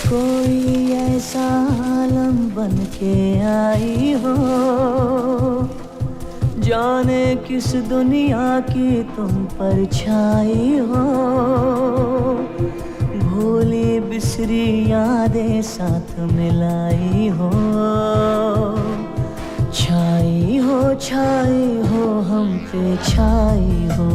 कोई ऐसा आलम बन के आई हो, जाने किस दुनिया की तुम परछाई हो। भूली बिसरी यादें साथ मिलाई हो, छाई हो हम पे छाई हो।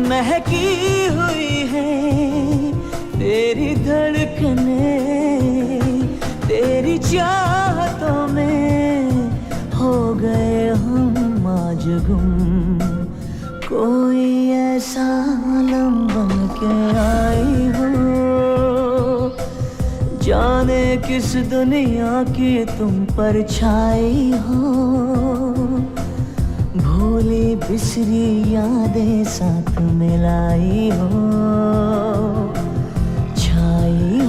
महकी हुई है तेरी धड़कने, तेरी चाहतों में हो गए हम आज गुम। कोई ऐसा आलम बन के आई हो, जाने किस दुनिया की तुम परछाई हो। भूली बिसरी यादें साथ मिलाई हो, छाई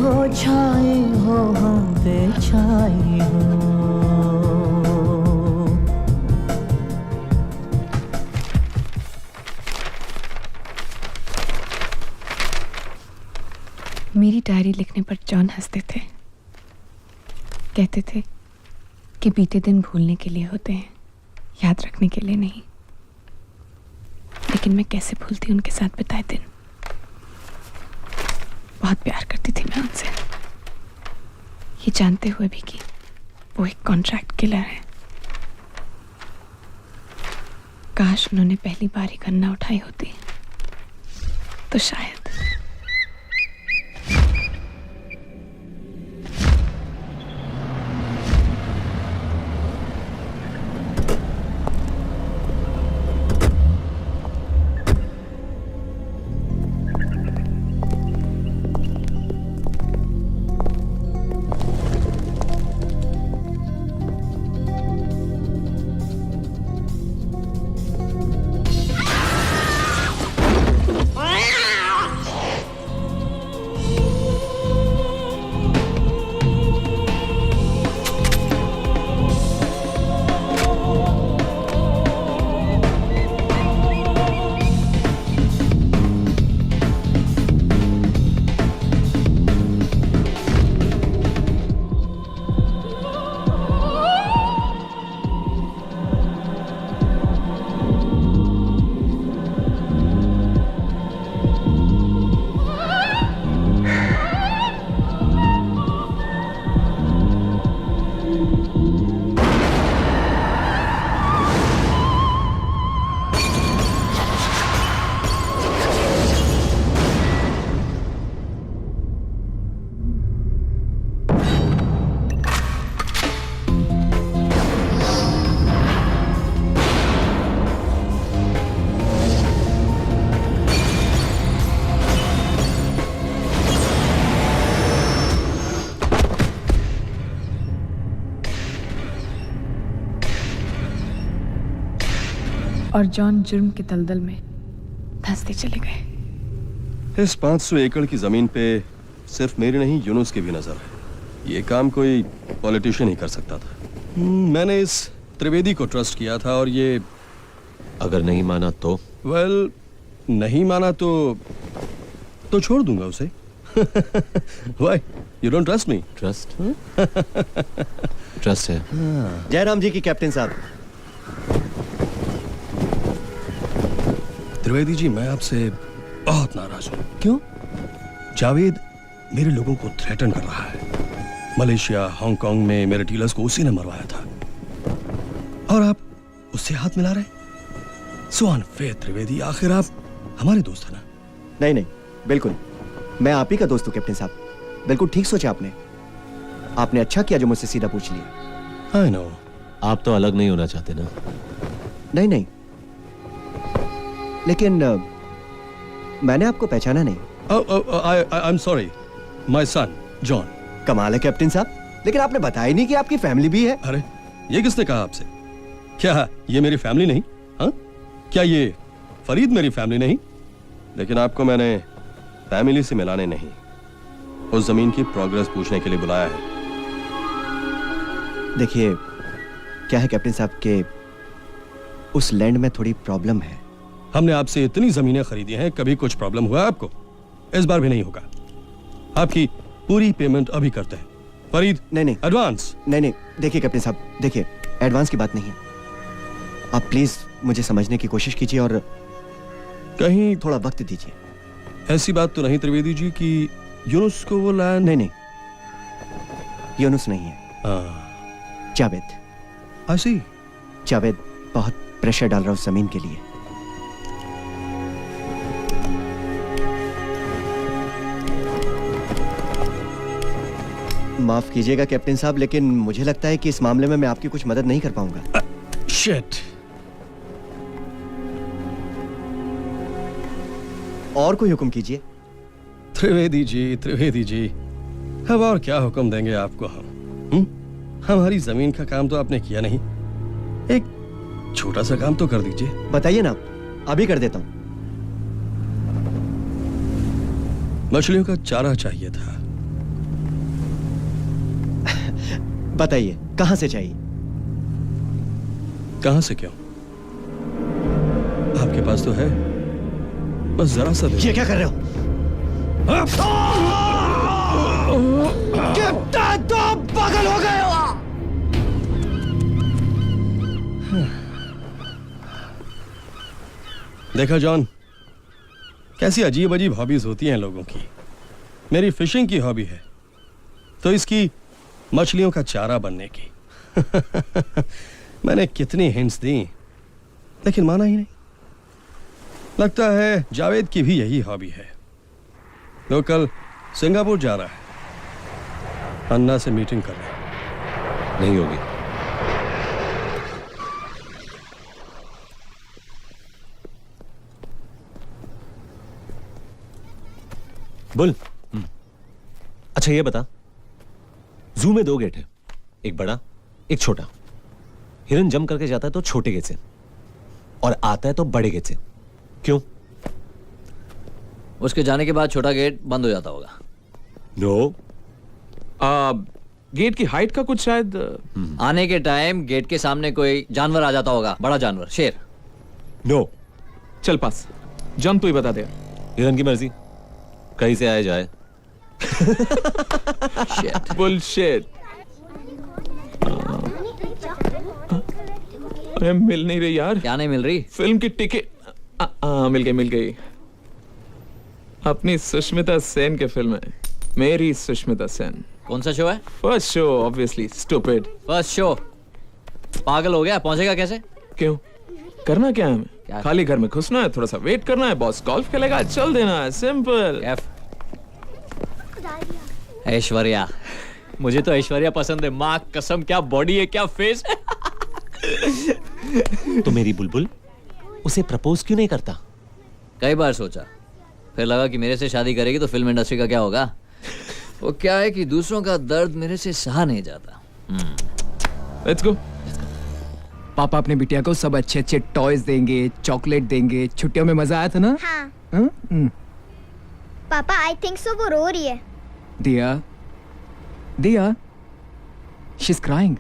हो हम पे छाई हो। मेरी डायरी लिखने पर जॉन हंसते थे, कहते थे कि बीते दिन भूलने के लिए होते हैं, याद रखने के लिए नहीं। लेकिन मैं कैसे भूलती उनके साथ बिताए दिन। बहुत प्यार करती थी मैं उनसे, ये जानते हुए भी कि वो एक कॉन्ट्रैक्ट किलर है। काश उन्होंने पहली बार ही गन ना उठाई होती तो शायद। और जॉन जुर्म के दलदल में धंसते चले गए। इस 500 एकड़ की जमीन पे सिर्फ मेरी नहीं यूनुस की भी नजर है। ये काम कोई पॉलिटिशियन ही कर सकता था। मैंने इस त्रिवेदी को ट्रस्ट किया था और ये अगर नहीं माना तो? वेल, नहीं माना तो छोड़ दूंगा उसे। Why? You don't trust me? Trust trust है। जयराम जी की कैप्टन साहब। त्रिवेदी जी, मैं आपसे बहुत नाराज हूं। क्यों? जावेद मेरे लोगों को थ्रेटन कर रहा है। मलेशिया, हांगकांग में मेरे डीलर्स को उसी ने मरवाया था, और आप उससे हाथ मिला रहे? सो अनफेयर त्रिवेदी, आखिर आप हमारे दोस्त हैं ना? नहीं नहीं, बिल्कुल मैं आप ही का दोस्त हूँ कैप्टन साहब। बिल्कुल ठीक सोचा आपने। आपने अच्छा किया जो मुझसे सीधा पूछ लिया। I know. आप तो अलग नहीं होना चाहते ना? नहीं नहीं, लेकिन मैंने आपको पहचाना नहीं। I am sorry, my son John. कमाल है कैप्टन साहब, लेकिन आपने बताया नहीं कि आपकी फैमिली भी है। अरे ये किसने कहा आपसे? क्या ये मेरी फैमिली नहीं? हाँ, क्या ये फरीद मेरी फैमिली नहीं? लेकिन आपको मैंने फैमिली से मिलाने नहीं, उस जमीन की प्रोग्रेस पूछने के लिए बुलाया है। देखिए क्या है कैप्टन साहब के उस लैंड में थोड़ी प्रॉब्लम है। हमने आपसे इतनी जमीनें खरीदी हैं, कभी कुछ प्रॉब्लम हुआ आपको? इस बार भी नहीं होगा। आपकी पूरी पेमेंट अभी करते हैं। फरीद, नहीं नहीं एडवांस। नहीं नहीं, देखिए कैप्टन साहब, देखिए एडवांस की बात नहीं है। आप प्लीज मुझे समझने की कोशिश कीजिए और कहीं थोड़ा वक्त दीजिए। ऐसी बात तो नहीं त्रिवेदी जी कि यूनुस को वो लैंड? नहीं नहीं, यूनुस नहीं है, हाँ, जावेद। ऐसी? जावेद बहुत प्रेशर डाल रहा है उस जमीन के लिए। माफ कीजिएगा कैप्टन साहब, लेकिन मुझे लगता है कि इस मामले में मैं आपकी कुछ मदद नहीं कर पाऊंगा। शिट। और कोई हुक्म कीजिए। त्रिवेदी जी, अब और क्या हुक्म देंगे आपको हम? हमारी जमीन का काम तो आपने किया नहीं, एक छोटा सा काम तो कर दीजिए। बताइए ना, अभी कर देता हूं। मछलियों का चारा चाहिए था। बताइए कहां से चाहिए? कहां से क्यों? आपके पास तो है, बस जरा सा दे। ये क्या कर रहे हो? कैप्टन, तो पागल हो गए हो? देखा जॉन, कैसी अजीब अजीब हॉबीज होती हैं लोगों की। मेरी फिशिंग की हॉबी है, तो इसकी मछलियों का चारा बनने की। मैंने कितनी हिंट्स दी, लेकिन माना ही नहीं। लगता है जावेद की भी यही हॉबी है। वो कल सिंगापुर जा रहा है, अन्ना से मीटिंग करने। नहीं होगी। बोल। अच्छा ये बता, जू में 2 गेट है, एक बड़ा एक छोटा। हिरन जंप करके जाता है तो छोटे गेट से, और आता है तो बड़े गेट से। क्यों? उसके जाने के बाद छोटा गेट बंद हो जाता होगा। नो, गेट की हाइट का कुछ शायद। आने के टाइम गेट के सामने कोई जानवर आ जाता होगा, बड़ा जानवर, शेर। नो। चल पास, जंप तू ही बता दे। हिरन की मर्जी, कहीं से आए जाए। बुलशिट। अरे मिल नहीं रही यार। क्या नहीं मिल रही? फिल्म की टिकट। मिल गई। अपनी सुष्मिता सेन के फिल्म है, मेरी सुष्मिता सेन। कौन सा शो है? First show, obviously. Stupid. First show. पागल हो गया? पहुंचेगा कैसे? क्यों? करना क्या है हमें? क्या? खाली घर में घुसना है, थोड़ा सा वेट करना है, बॉस गोल्फ खेलेगा, चल देना है, सिंपल। ऐश्वर्या, मुझे तो ऐश्वर्या पसंद है। माँ कसम, क्या बॉडी है, क्या फेस है। तो मेरी बुलबुल उसे प्रपोज क्यों नहीं करता? कई बार सोचा, फिर लगा कि मेरे से शादी करेगी तो फिल्म इंडस्ट्री का क्या होगा। वो क्या है कि दूसरों का दर्द मेरे से सहा नहीं जाता। Let's go. पापा अपने बिटिया को सब अच्छे अच्छे टॉयज देंगे, चॉकलेट देंगे। छुट्टियों में मजा आया था ना? हाँ। हाँ? पापा आई थिंक सो वो रो रही है। दिया शी इज क्राइंग।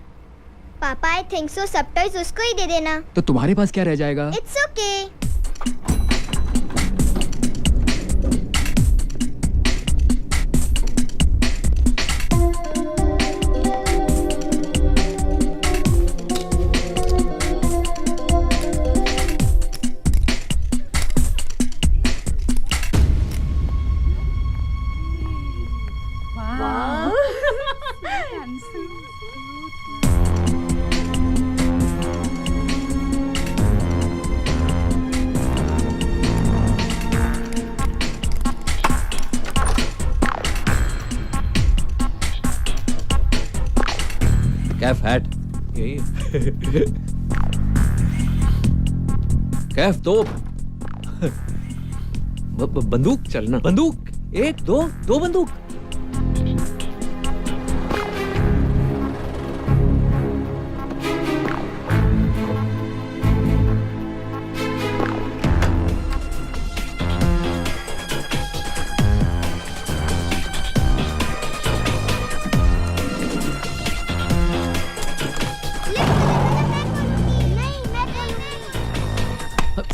पापा आई थिंक सो सब टॉयज उसको ही दे देना। तो तुम्हारे पास क्या रह जाएगा? It's okay. कैफ हैट, यही कैफ तोप, बंदूक, चलना। बंदूक, एक दो बंदूक।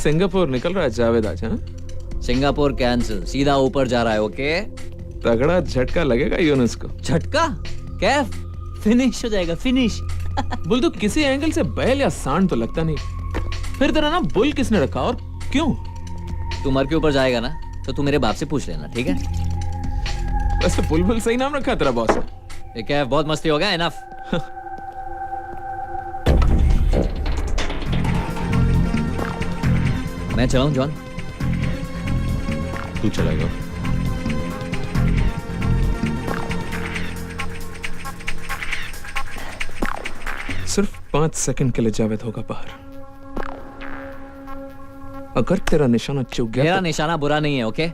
सिंगापुर निकल रहा है जावेद आज। हाँ, सिंगापुर कैंसिल, सीधा ऊपर जा रहा है। ओके, तगड़ा झटका लगेगा यूनुस को। झटका, कैफ फिनिश हो जाएगा, फिनिश। बुल तो किसी एंगल से बैल या सांड तो लगता नहीं, फिर तेरा नाम बुल किसने रखा और क्यों? तू मर के ऊपर जाएगा ना, तो तू मेरे बाप से पूछ लेना, ठीक है? वैसे बुलबुल सही नाम रखा तेरा बॉस ने। ये कैफ बहुत मस्ती हो गया, इनफ। मैं चलाऊं जॉन? तू चलाएगा। सिर्फ 5 सेकंड के लिए जावेद होगा बाहर। अगर तेरा निशाना चूक गया मेरा तो... निशाना बुरा नहीं है, okay?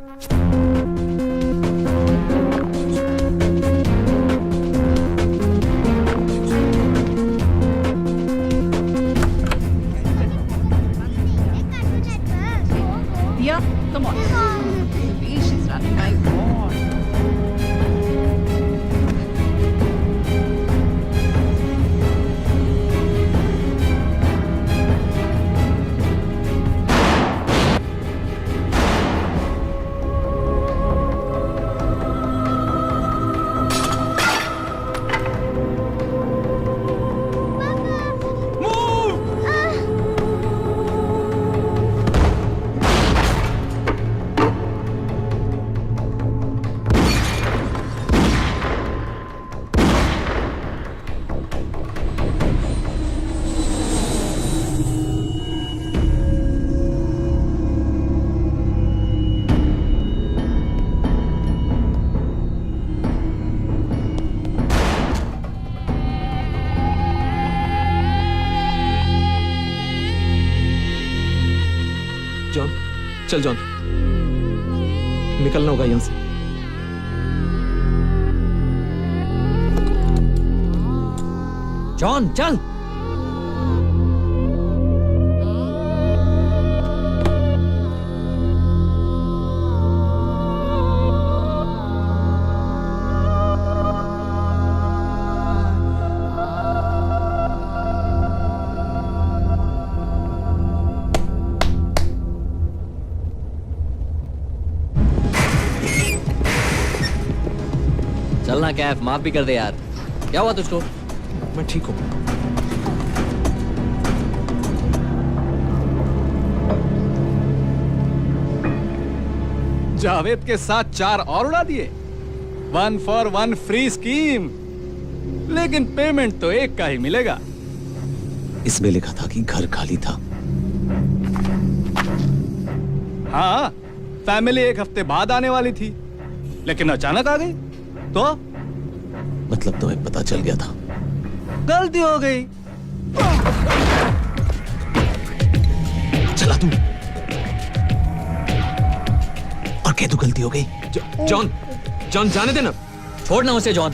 Yeah, come on. Baby, she's running my God. John, चल जॉन, निकलना होगा यहां से। जॉन चल। चलना कैफ, माफ भी कर दे यार। क्या हुआ तुझको? मैं ठीक हूं। जावेद के साथ 4 और उड़ा दिए। 1 for 1 फ्री स्कीम, लेकिन पेमेंट तो एक का ही मिलेगा। इसमें लिखा था कि घर खाली था। हाँ, फैमिली 1 हफ्ते बाद आने वाली थी, लेकिन अचानक आ गई तो मतलब तुम्हें पता चल गया था। गलती हो गई। चला तू और कह तू गलती हो गई। जॉन, जॉन जाने देना। छोड़ना उसे जॉन।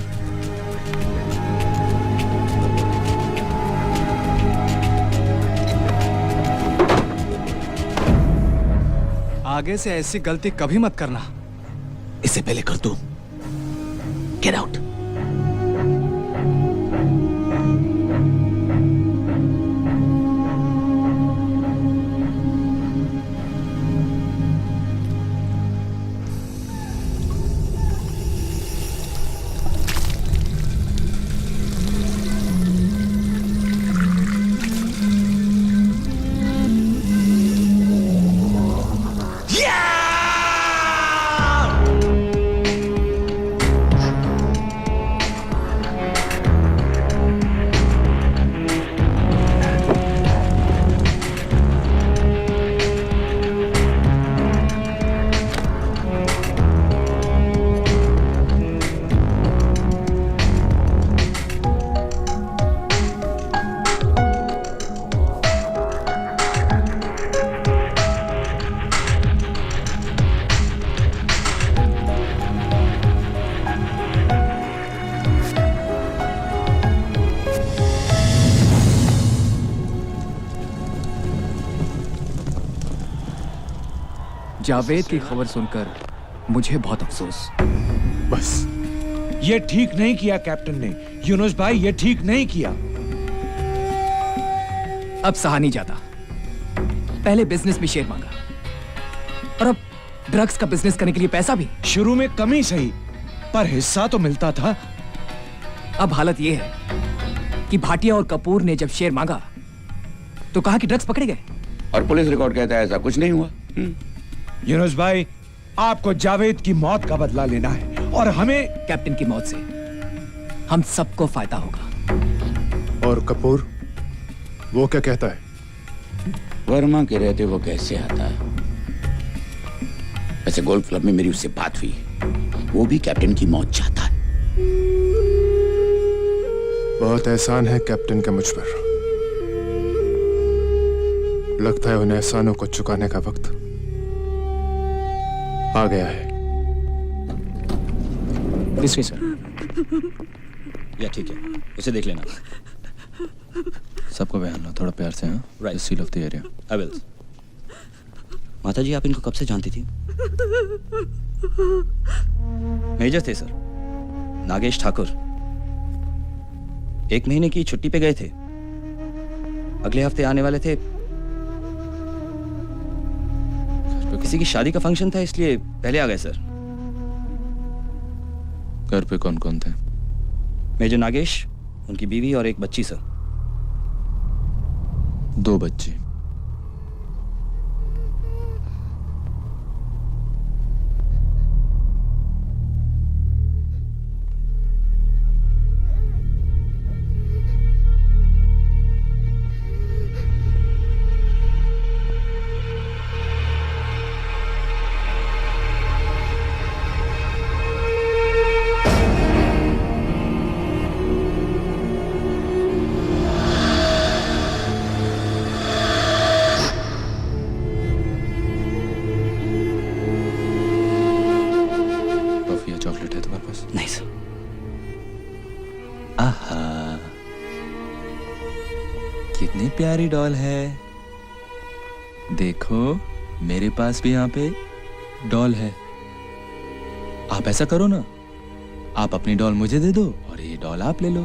आगे से ऐसी गलती कभी मत करना। इससे पहले कर तू। Get out. जावेद की खबर सुनकर मुझे बहुत अफसोस। बस ये ठीक नहीं किया कैप्टन ने, यूनुस भाई ये ठीक नहीं किया। अब सहा नहीं जाता। पहले बिजनेस में शेयर मांगा और अब ड्रग्स का बिजनेस करने के लिए पैसा भी। शुरू में कमी सही, पर हिस्सा तो मिलता था। अब हालत यह है कि भाटिया और कपूर ने जब शेयर मांगा तो कहा कि ड्रग्स पकड़े गए, और पुलिस रिकॉर्ड कहता है ऐसा कुछ नहीं हुआ। यूनुस भाई, आपको जावेद की मौत का बदला लेना है और हमें कैप्टन की मौत से हम सबको फायदा होगा। और कपूर वो क्या कहता है? वर्मा के रहते वो कैसे आता है? वैसे गोल्फ क्लब में मेरी उससे बात हुई, वो भी कैप्टन की मौत चाहता है। बहुत एहसान है कैप्टन का मुझ पर। लगता है उन एहसानों को चुकाने का वक्त आ गया है। सर, या ठीक है, उसे देख लेना। सबको बयान लो थोड़ा प्यार से। हाँ, right, seal of the area. I will. माता जी, आप इनको कब से जानती थी? मेजर थे सर, नागेश ठाकुर। 1 महीने की छुट्टी पे गए थे, अगले हफ्ते आने वाले थे। किसी की शादी का फंक्शन था, इसलिए पहले आ गए सर। घर पे कौन कौन थे? मेजर नागेश, उनकी बीवी और एक बच्ची सर। 2 बच्चे। चॉकलेट है तुम्हारे पास? नहीं सर। आहा, कितनी प्यारी डॉल है। देखो, मेरे पास भी यहाँ पे डॉल है। आप ऐसा करो ना, आप अपनी डॉल मुझे दे दो और ये डॉल आप ले लो।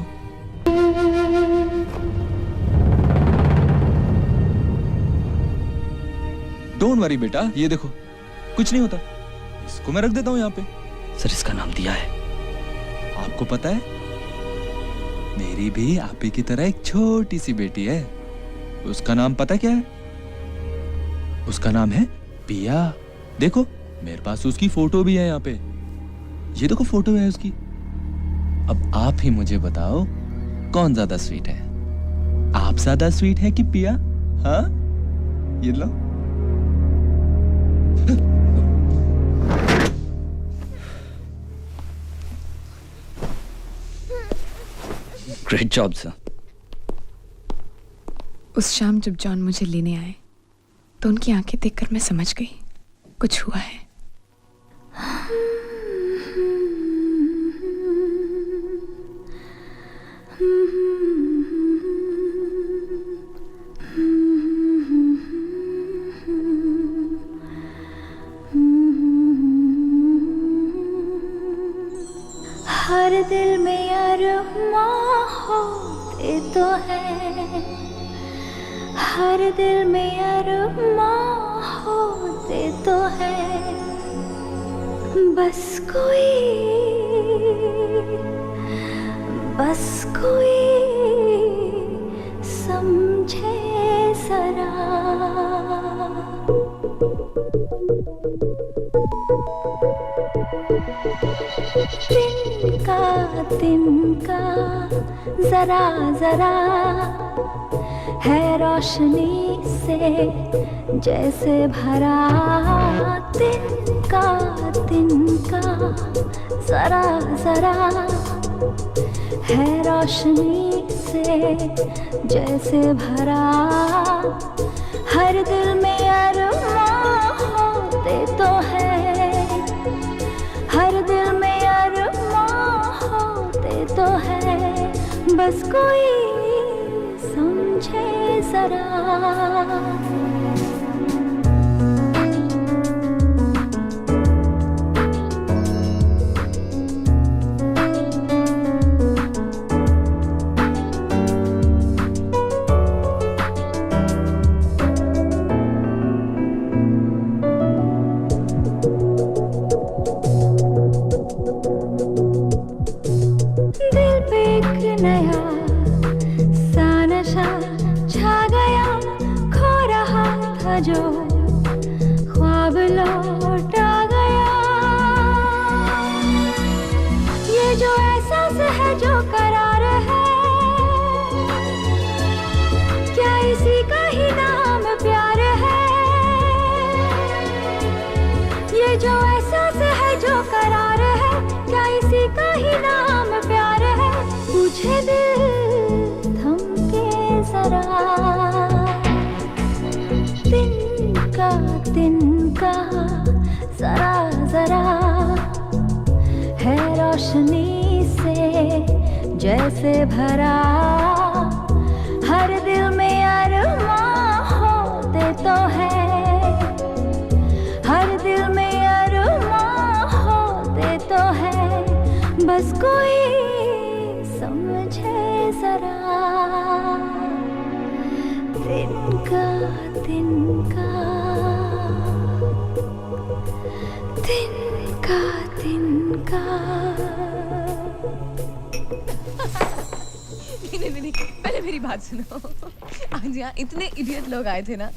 डोंट वरी बेटा, ये देखो कुछ नहीं होता। इसको मैं रख देता हूँ यहाँ पे। सर, इसका नाम दिया है। आपको पता है, मेरी भी आप ही की तरह एक छोटी सी बेटी है। उसका नाम पता क्या है? उसका नाम है पिया। देखो, मेरे पास उसकी फोटो भी है यहाँ पे। ये देखो, फोटो है उसकी। अब आप ही मुझे बताओ, कौन ज्यादा स्वीट है? आप ज्यादा स्वीट है कि पिया? हाँ, ये लो। Great job sir. उस शाम जब जॉन मुझे लेने आए तो उनकी आंखें देखकर मैं समझ गई कुछ हुआ है। हर दिल में अरमां होते तो है, हर दिल में अरमां होते तो है, बस कोई समझे जरा। तिनका जरा जरा है रोशनी से जैसे भरा। तिनका जरा जरा है रोशनी से जैसे भरा। हर दिल में अरमां होते तो है, हर दिल में अरमां होते तो है, बस कोई समझे जरा। दिल पे एक नया सा नशा छा गया, खो रहा था जो ख्वाब लौट आ गया। ये जो एहसास है जो करार है, क्या इसी का ही नाम प्यार है? ये जो एहसास है जो करार है, क्या इसी का ही नाम प्यार है? पूछे दिल थम के जरा, तिनका जरा जरा है रोशनी से जैसे भरा। हर दिल में अरमां होते तो है, हर दिल में अरमां होते तो है, बस कोई समझे जरा। तिनका तिनका तिनका तिनका। नहीं, पहले मेरी बात सुनो। आज यहाँ इतने इडियट लोग आए थे ना।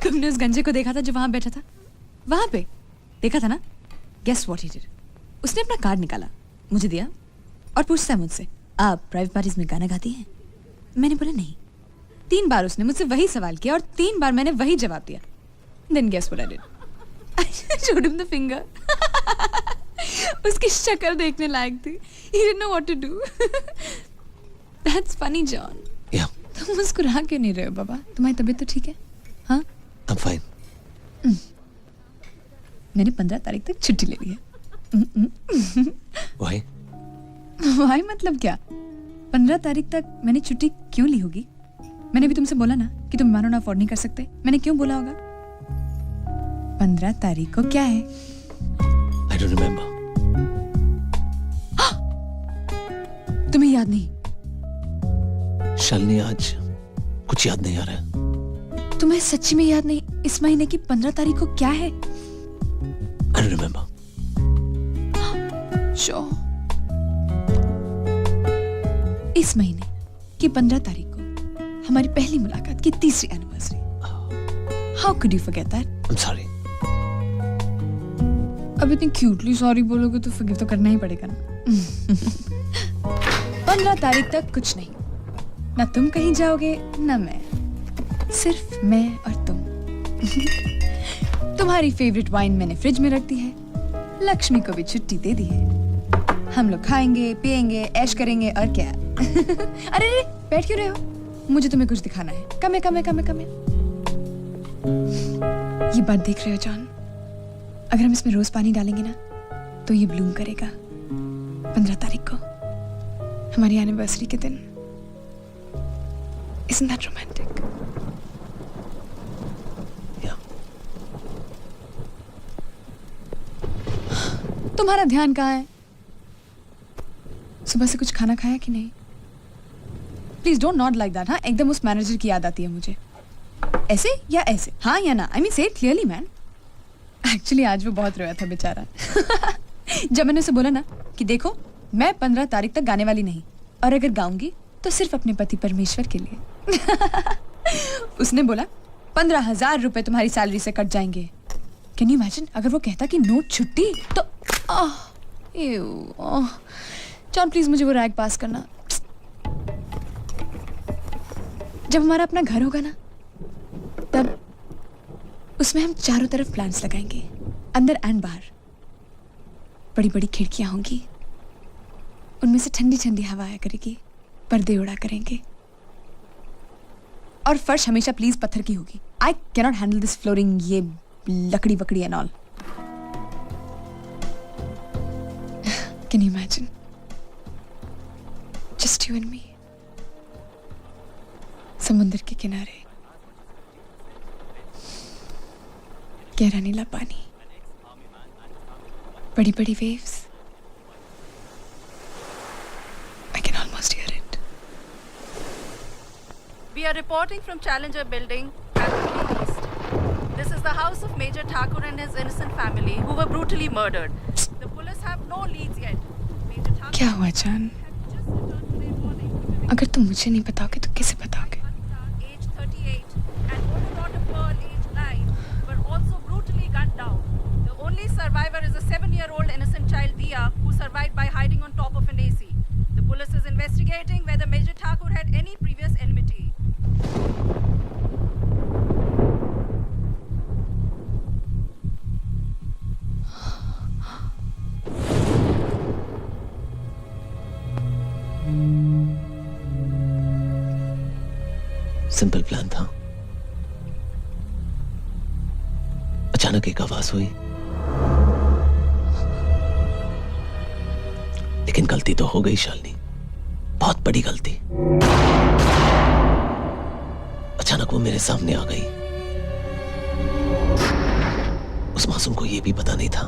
तुमने उस गंजे को देखा था जो वहां बैठा था? वहां पे देखा था ना? Guess what he did? उसने अपना कार्ड निकाला, मुझे दिया और पूछता है मुझसे, आप प्राइवेट पार्टीज में गाना गाती हैं? मैंने बोला नहीं। 3 बार उसने मुझसे वही सवाल किया और 3 बार मैंने वही जवाब दिया। Then guess what I did? I showed him the finger. उसकी शक्ल देखने लायक थी। He didn't know what to do. That's funny, John. Yeah. तुम मुस्कुरा क्यों नहीं रहे हो बाबा? तुम्हारी तबीयत तो ठीक है? हाँ? I'm fine. मैंने 15 तारीख तक छुट्टी ले ली है। Why? Why मतलब क्या? 15 तारीख तक मैंने छुट्टी क्यों ली होगी? मैंने भी तुमसे बोला ना कि तुम मानो ना अफोर्ड नहीं कर सकते। मैंने क्यों बोला होगा? 15 तारीख को क्या है? I don't remember. तुम्हें याद नहीं? शालिनी, आज कुछ याद नहीं आ रहा है। तुम्हें सच्ची में याद नहीं इस महीने की 15 तारीख को क्या है? I don't remember. Sure. इस महीने की 15 तारीख को हमारी पहली मुलाकात की 3री anniversary. How could you forget that? I'm sorry. अब इतनी क्यूटली सॉरी बोलोगे तो फॉरगिव तो करना ही पड़ेगा ना। 15 तारीख तक कुछ नहीं, ना तुम कहीं जाओगे ना मैं, सिर्फ मैं और तुम। तुम्हारी फेवरेट वाइन मैंने फ्रिज में रख दी है, लक्ष्मी को भी छुट्टी दे दी है। हम लोग खाएंगे पिएंगे ऐश करेंगे और क्या। अरे बैठ क्यों रहे हो? मुझे तुम्हें कुछ दिखाना है। कम है। ये बात देख रहे हो जॉन? अगर हम इसमें रोज पानी डालेंगे ना तो ये ब्लूम करेगा। 15 तारीख को हमारी एनिवर्सरी के दिन। Isn't that romantic? Yeah. तुम्हारा ध्यान कहाँ है? सुबह से कुछ खाना खाया कि नहीं? Please don't not like that. हाँ, एकदम उस मैनेजर की याद आती है मुझे। ऐसे या ऐसे? हाँ या ना? आई मीन से इट क्लियरली मैन। एक्चुअली आज वो बहुत रोया था बेचारा। जब मैंने उसे बोला ना कि देखो मैं 15 तारीख तक गाने वाली नहीं, और अगर गाऊंगी तो सिर्फ अपने पति परमेश्वर के लिए। उसने बोला 15,000 रुपए तुम्हारी सैलरी से कट जाएंगे। Can you imagine? अगर वो कहता कि नो छुट्टी तो जॉन प्लीज मुझे वो रैग पास करना। जब हमारा अपना घर होगा ना तब उसमें हम चारों तरफ प्लांट्स लगाएंगे, अंदर एंड बाहर। बड़ी बड़ी खिड़कियां होंगी, उनमें से ठंडी ठंडी हवा आया करेगी, पर्दे उड़ा करेंगे, और फर्श हमेशा प्लीज पत्थर की होगी। I cannot handle this flooring, ये लकड़ी वकड़ी and all. Can you imagine? Just you and me, समुद्र के किनारे, गहरा नीला पानी, बड़ी बड़ी waves. I can almost hear it. We are reporting from Challenger Building, Calgary East. This is the house of Major Thakur and his innocent family who were brutally murdered. The police have no leads yet. Major Thakur क्या हुआ जान? अगर तुम मुझे नहीं बताओगे तो किसे बताओगे? age 38 and older daughter Pearl, age 9, were also brutally gunned down. The only survivor is a 7-year-old innocent child Dia, who survived by hiding on top of an AC. The police is investigating whether Major Thakur had any previous enmity. Simple plan था। अचानक एक आवाज हुई, लेकिन गलती तो हो गई शालिनी, बहुत बड़ी गलती। अचानक वो मेरे सामने आ गई। उस मासूम को यह भी पता नहीं था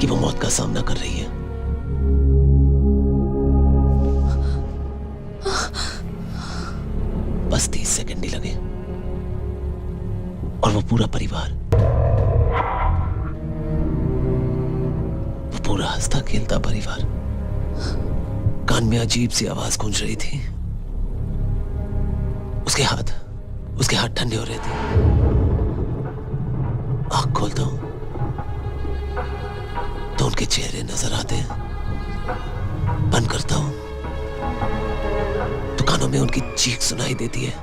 कि वो मौत का सामना कर रही है। बस 30 सेकंड ही लगे और वो पूरा परिवार, वो पूरा हंसता खेलता परिवार, कान में अजीब सी आवाज गूंज रही थी। उसके हाथ ठंडे हो रहे थे। आंख खोलता हूं तो उनके चेहरे नजर आते हैं। बंद करता हूं तो कानों में उनकी चीख सुनाई देती है।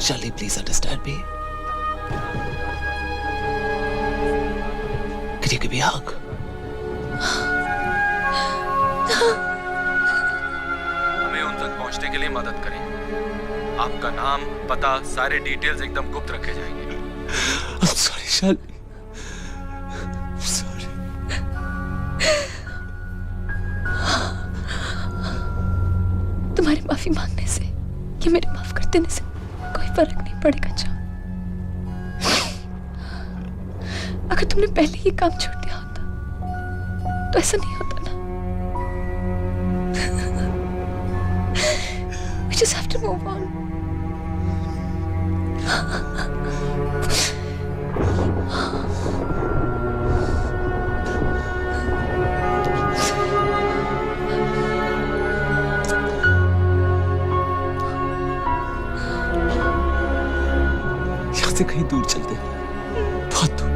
Shall you please understand me? Could you give me a hug? हमें उन तक पहुंचने के लिए मदद करें। आपका नाम, पता, सारे डिटेल्स एकदम गुप्त रखे जाएंगे। I'm sorry, Shalini. I'm sorry. तुम्हारी माफी मांगने से या मेरे माफ कर देने से कोई फर्क नहीं पड़ेगा जान। अगर तुमने पहले ही काम छोड़ दिया होता तो ऐसा नहीं होता ना। We just have to move on. यहाँ से कहीं दूर चलते हैं, बहुत दूर।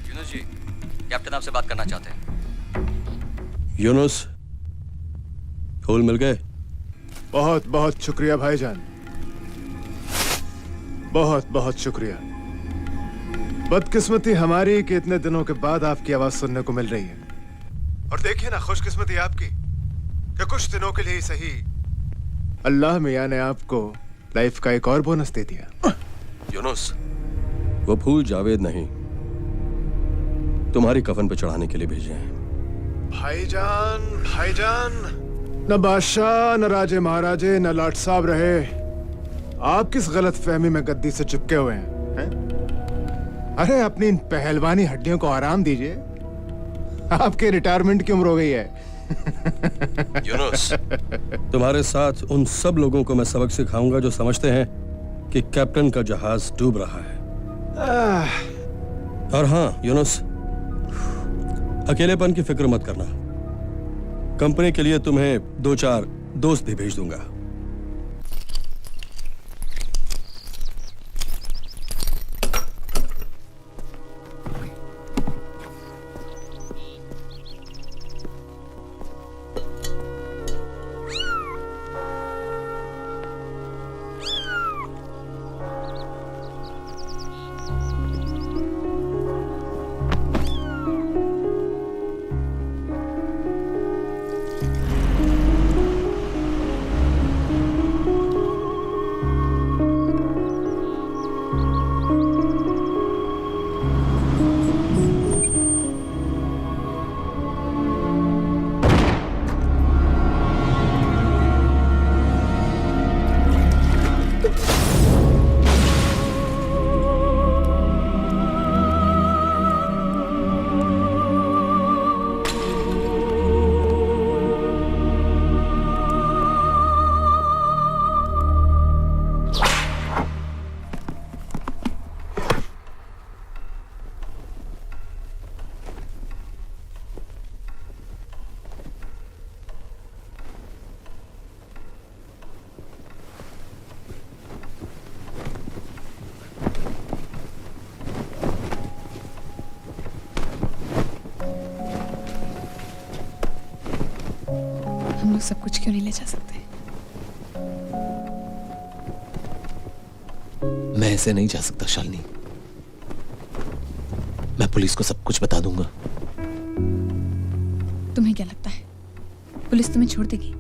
यूनुस जी, कैप्टन आपसे बात करना चाहते हैं। यूनुस, फूल मिल गए? बहुत बहुत शुक्रिया भाईजान, बहुत बहुत शुक्रिया। बदकिस्मती हमारी कि इतने दिनों के बाद आपकी आवाज सुनने को मिल रही है। और देखिए ना, खुशकिस्मती आपकी कि कुछ दिनों के लिए ही सही अल्लाह मियां ने आपको लाइफ का एक और बोनस दे दिया। यूनुस, वो फूल जावेद नहीं, तुम्हारी कफन पे चढ़ाने के लिए भेजे हैं। भाईजान, भाईजान, न बादशाह, न राजे महाराजे, न लाट साहब रहे, आप किस गलत फहमी में गद्दी से चिपके हुए हैं? अरे अपनी इन पहलवानी हड्डियों को आराम दीजिए, आपके रिटायरमेंट की उम्र हो गई है। यूनुस, तुम्हारे साथ उन सब लोगों को मैं सबक सिखाऊंगा जो समझते हैं कि कैप्टन का जहाज डूब रहा है। और हाँ यूनुस, अकेलेपन की फिक्र मत करना। कंपनी के लिए तुम्हें 2-4 दोस्त भी भेज दूंगा। हम लोग सब कुछ क्यों नहीं ले जा सकते? मैं ऐसे नहीं जा सकता शालिनी। मैं पुलिस को सब कुछ बता दूंगा। तुम्हें क्या लगता है पुलिस तुम्हें छोड़ देगी?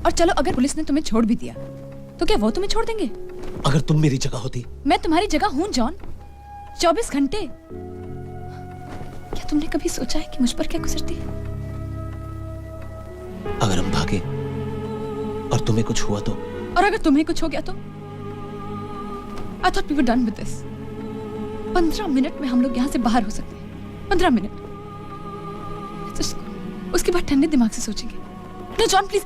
और चलो अगर पुलिस ने तुम्हें छोड़ भी दिया तो क्या वो तुम्हें छोड़ देंगे? अगर तुम मेरी जगह होती। मैं तुम्हारी जगह हूं जॉन। 24 घंटे। क्या तुमने कभी सोचा है कि मुझ पर क्या गुजरती है? अगर हम भागे और तुम्हें कुछ हुआ तो? और अगर तुम्हें कुछ हो गया तो? I thought we were done with this. 15 minute में हम लोग यहाँ से बाहर हो सकते हैं। 15 मिनट। उसके बाद ठंडे दिमाग से सोचेंगे। No, John, please.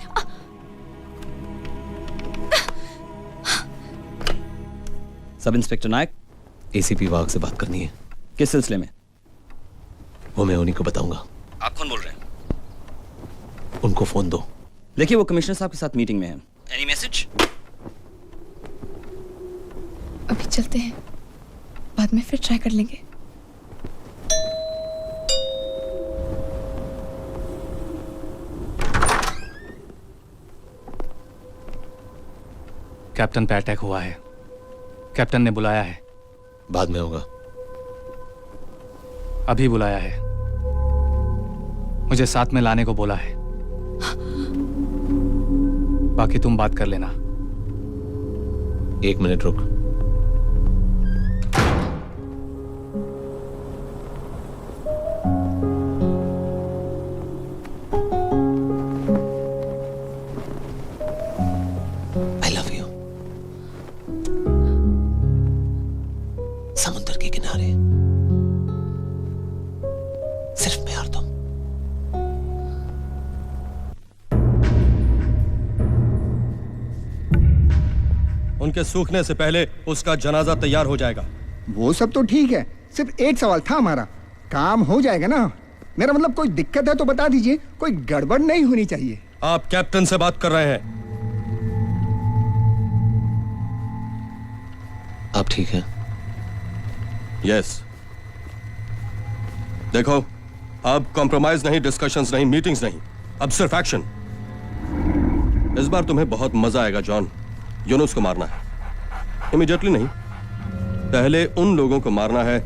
Sub inspector Naik, ACP Wagh से बात करनी है। किस सिलसिले में? वो मैं उन्हीं को बताऊंगा। आप कौन बोल रहे हैं? उनको फोन दो। देखिए वो कमिश्नर साहब के साथ मीटिंग में है। Any message? अभी चलते हैं, बाद में फिर ट्राई कर लेंगे। कैप्टन पे अटैक हुआ है। कैप्टन ने बुलाया है। बाद में होगा। अभी बुलाया है। मुझे साथ में लाने को बोला है। बाकी तुम बात कर लेना। 1 मिनट रुक। I love you. समुद्र के किनारे सिर्फ मैं और तुम। उनके सूखने से पहले उसका जनाजा तैयार हो जाएगा। वो सब तो ठीक है, सिर्फ एक सवाल था हमारा। काम हो जाएगा ना? मेरा मतलब कोई दिक्कत है तो बता दीजिए, कोई गड़बड़ नहीं होनी चाहिए। आप कैप्टन से बात कर रहे हैं? आप ठीक हैं? यस। देखो, अब कॉम्प्रोमाइज नहीं, डिस्कशंस नहीं, मीटिंग्स नहीं, अब सिर्फ एक्शन। इस बार तुम्हें बहुत मजा आएगा जॉन। यूनुस को मारना है। इमीडिएटली नहीं, पहले उन लोगों को मारना है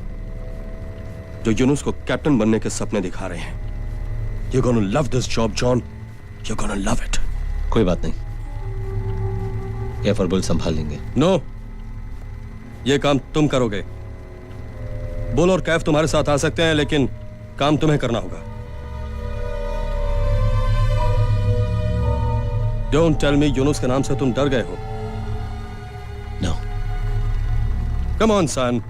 जो यूनुस को कैप्टन बनने के सपने दिखा रहे हैं। You're gonna love this job, John. You're gonna love it. कोई बात नहीं, कैफ और बुल संभाल लेंगे। नो, ये काम तुम करोगे। बुल और कैफ तुम्हारे साथ आ सकते हैं, लेकिन काम तुम्हें करना होगा। Don't tell me यूनुस के नाम से तुम डर गए हो। No. Come on, son.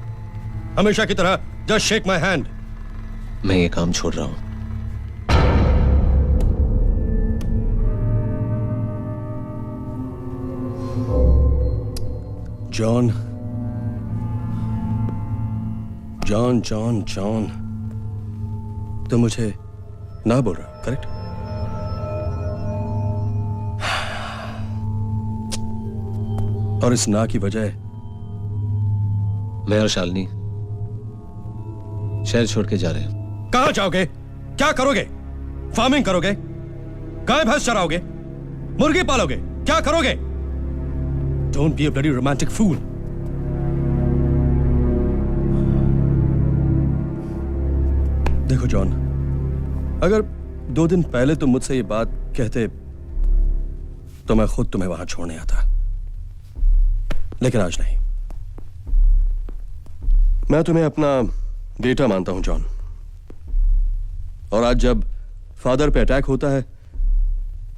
हमेशा की तरह just shake my hand. मैं ये काम छोड़ रहा हूं। जॉन, जॉन, जॉन, जॉन, तुम मुझे ना बोल रहे हो, करेक्ट? और इस ना की वजह मैं और शालिनी शहर छोड़ के जा रहे हैं। कहां जाओगे? क्या करोगे? फार्मिंग करोगे? गाय भैंस चराओगे? मुर्गी पालोगे? क्या करोगे? Don't be a bloody romantic fool. देखो जॉन, अगर 2 दिन पहले तुम मुझसे ये बात कहते तो मैं खुद तुम्हें वहां छोड़ने आता, लेकिन आज नहीं। मैं तुम्हें अपना बेटा मानता हूं जॉन, और आज जब फादर पे अटैक होता है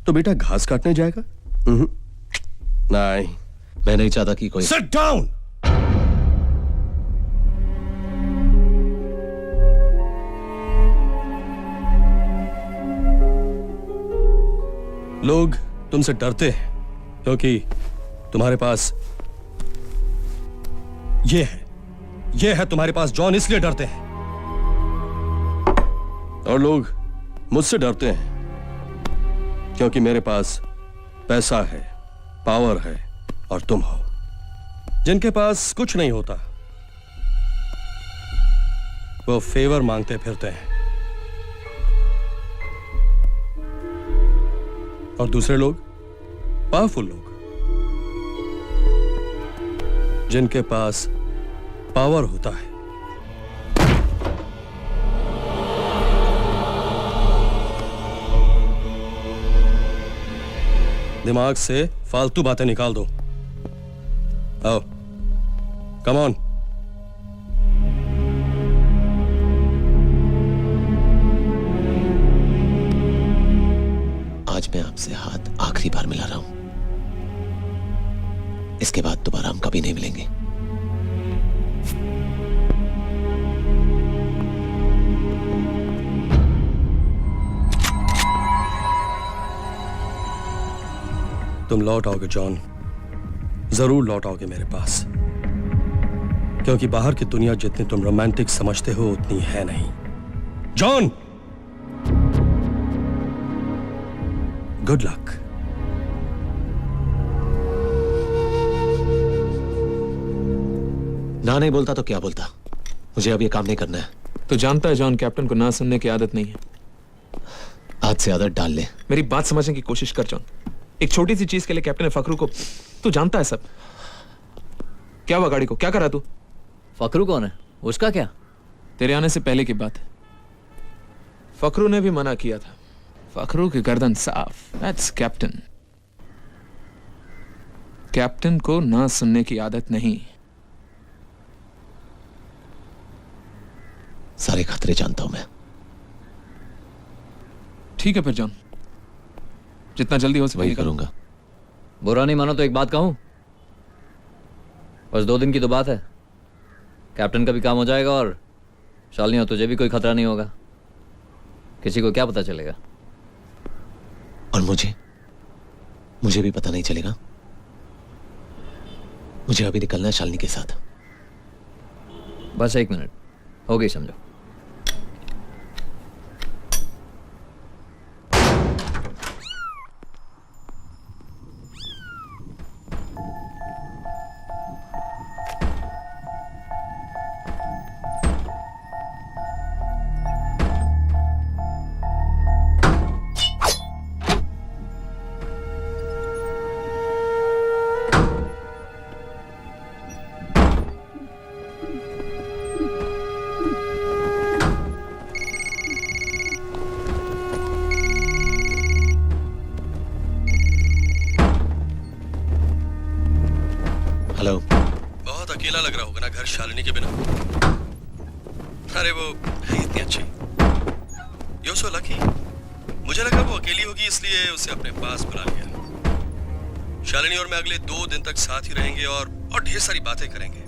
तो बेटा घास काटने जाएगा? नहीं, मैं नहीं चाहता कि कोई। Sit down. लोग तुमसे डरते हैं क्योंकि तुम्हारे पास ये है तुम्हारे पास जॉन, इसलिए डरते हैं। और लोग मुझसे डरते हैं क्योंकि मेरे पास पैसा है, पावर है, और तुम हो। जिनके पास कुछ नहीं होता वो फेवर मांगते फिरते हैं, और दूसरे लोग पावरफुल लोग, जिनके पास पावर होता है, दिमाग से फालतू बातें निकाल दो। आओ, कम ऑन। आज मैं आपसे हाथ आखिरी बार मिला रहा हूं, इसके बाद दोबारा हम कभी नहीं मिलेंगे। तुम लौट आओगे जॉन, जरूर लौट आओगे मेरे पास, क्योंकि बाहर की दुनिया जितनी तुम रोमांटिक समझते हो उतनी है नहीं। John, good luck. ना नहीं बोलता तो क्या बोलता, मुझे अब ये काम नहीं करना है। तो जानता है जॉन, कैप्टन को ना सुनने की आदत नहीं है। आज से आदत डाल ले। मेरी बात समझने की कोशिश कर जॉन। एक छोटी सी चीज के लिए कैप्टन ने फखरू को, तू जानता है सब। क्या हुआ गाड़ी को, क्या करा तू? फखरू कौन है? उसका क्या? तेरे आने से पहले की बात है। फखरू ने भी मना किया था। फखरू की गर्दन साफ। That's captain. कैप्टन को ना सुनने की आदत नहीं। सारे खतरे जानता हूं मैं। ठीक है फिर जॉन, जितना जल्दी हो सके वही करूंगा। बुरा नहीं मानो तो एक बात कहूं, बस 2 दिन की तो बात है। कैप्टन का भी काम हो जाएगा और शालिनी हो तुझे भी कोई खतरा नहीं होगा। किसी को क्या पता चलेगा। और मुझे भी पता नहीं चलेगा। मुझे अभी निकलना है शालिनी के साथ। बस 1 मिनट हो गई, समझो। हेलो। बहुत अकेला लग रहा होगा ना घर शालिनी के बिना। अरे वो है इतनी अच्छी। You're so lucky। मुझे लगा वो अकेली होगी इसलिए उसे अपने पास बुला लिया। शालिनी और मैं अगले 2 दिन तक साथ ही रहेंगे और ढेर सारी बातें करेंगे।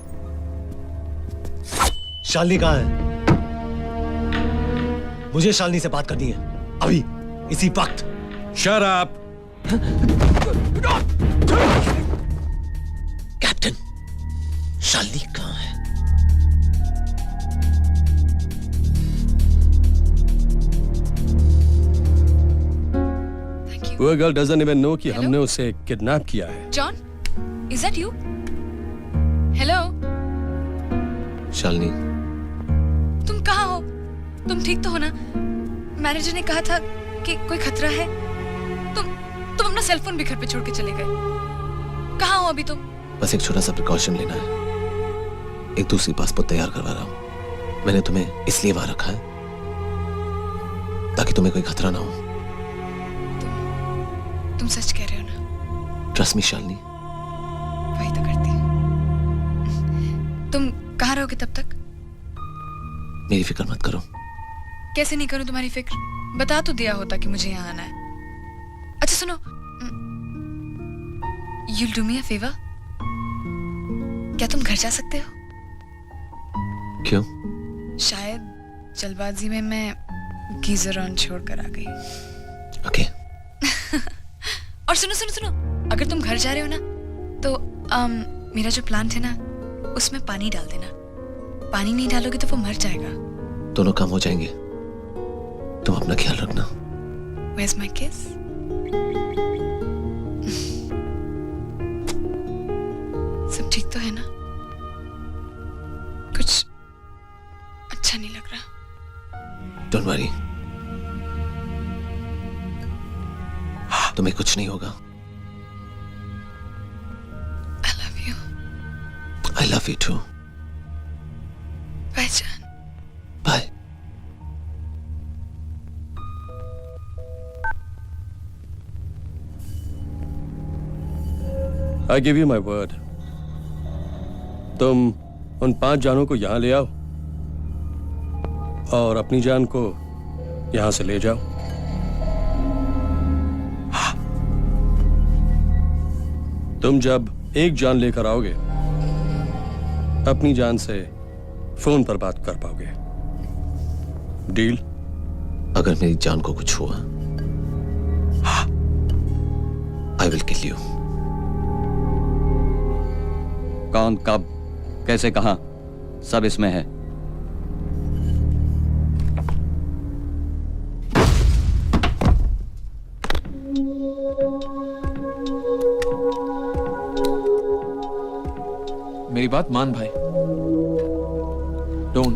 शालिनी कहाँ है? मुझे शालिनी से बात करनी है अभी, इसी वक्त। Shut up। कैप्टन, शालिनी कहाँ है? Poor girl doesn't even know कि हमने उसे किडनैप किया है। John, Is that you? Hello? Shalini, तुम कहाँ हो? तुम ठीक तो हो ना? मैनेजर ने कहा था कि कोई खतरा है। तुम अपना सेल फोन भी घर पे छोड़ के चले गए। कहाँ हो अभी तुम? बस एक छोटा सा प्रिकॉशन लेना है। एक दूसरी पासपोर्ट तैयार करवा रहा हूँ। मैंने तुम्हें इसलिए वहां रखा है ताकि तुम्हें कोई खतरा ना हो। तुम सच कह रहे हो ना? Trust me Shalini. वही तो करती हूँ। तुम कहाँ रहोगे तब तक? मेरी फिक्र मत करो। कैसे नहीं करूं तुम्हारी फिक्र? बता तो दिया होता कि मुझे यहाँ आना है। अच्छा सुनो, you'll do me a favor? क्या तुम घर जा सकते हो? क्यों? शायद जल्दबाजी में मैं गीजर ऑन छोड़कर आ गई। ओके। और सुनो, अगर तुम घर जा रहे हो ना तो मेरा जो प्लांट है ना उसमें पानी डाल देना। पानी नहीं डालोगे तो वो मर जाएगा। दोनों काम हो जाएंगे। तुम अपना ख्याल रखना। Where's my kiss? सब ठीक तो है ना? कुछ अच्छा नहीं लग रहा। Don't worry। तुम्हें कुछ नहीं होगा। I love you। I love you too। Bye, John। Bye। I give you my word। तुम उन 5 जानों को यहां ले आओ और अपनी जान को यहां से ले जाओ। तुम जब एक जान लेकर आओगे अपनी जान से फोन पर बात कर पाओगे। डील? अगर मेरी जान को कुछ हुआ I will kill you। कौन, कब, कैसे, कहां, सब इसमें है। मेरी बात मान भाई। डोंट।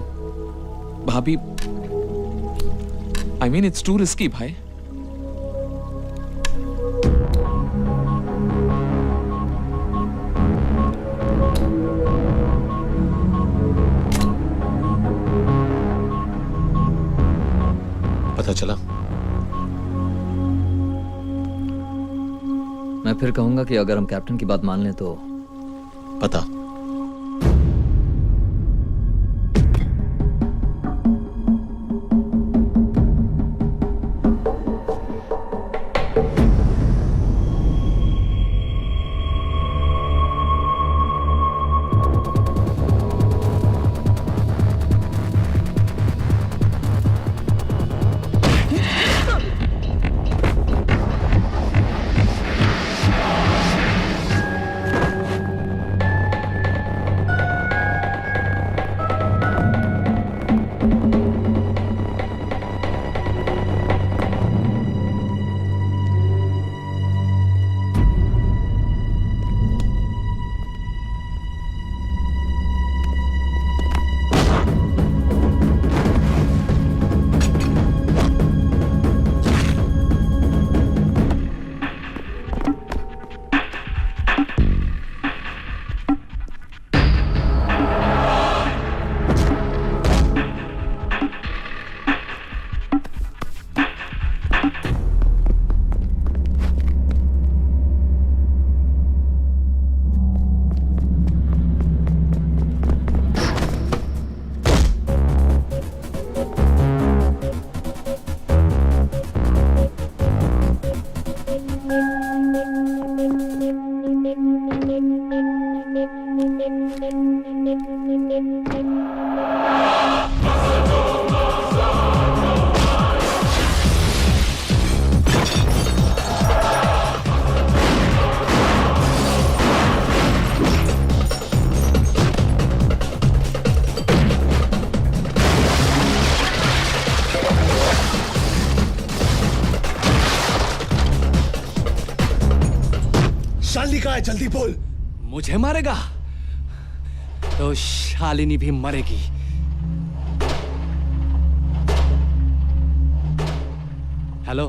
भाभी, I mean it's to risky भाई। पता चला? मैं फिर कहूंगा कि अगर हम कैप्टन की बात मान लें तो पता। शालिनी कहाँ है? जल्दी बोल। मुझे मारेगा तो शालिनी भी मरेगी। हेलो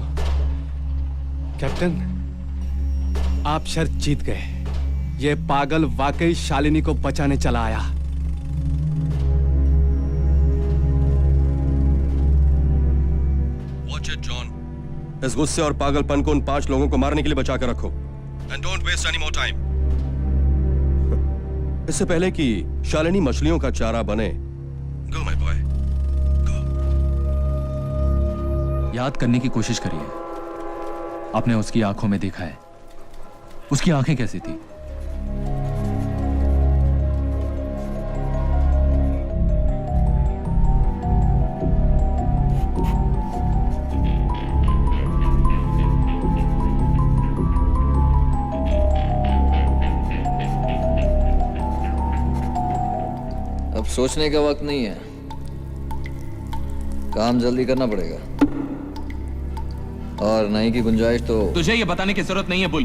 कैप्टन, आप शर्त जीत गए। ये पागल वाकई शालिनी को बचाने चला आया। Watch it John. इस गुस्से और पागलपन को उन 5 लोगों को मारने के लिए बचा कर रखो। And don't waste any more time. इससे पहले कि शालिनी मछलियों का चारा बने, गो माय बॉय। याद करने की कोशिश करिए। आपने उसकी आंखों में देखा है। उसकी आंखें कैसी थी? अब सोचने का वक्त नहीं है, काम जल्दी करना पड़ेगा। और नहीं की गुंजाइश तो तुझे ये बताने की जरूरत नहीं है बुल।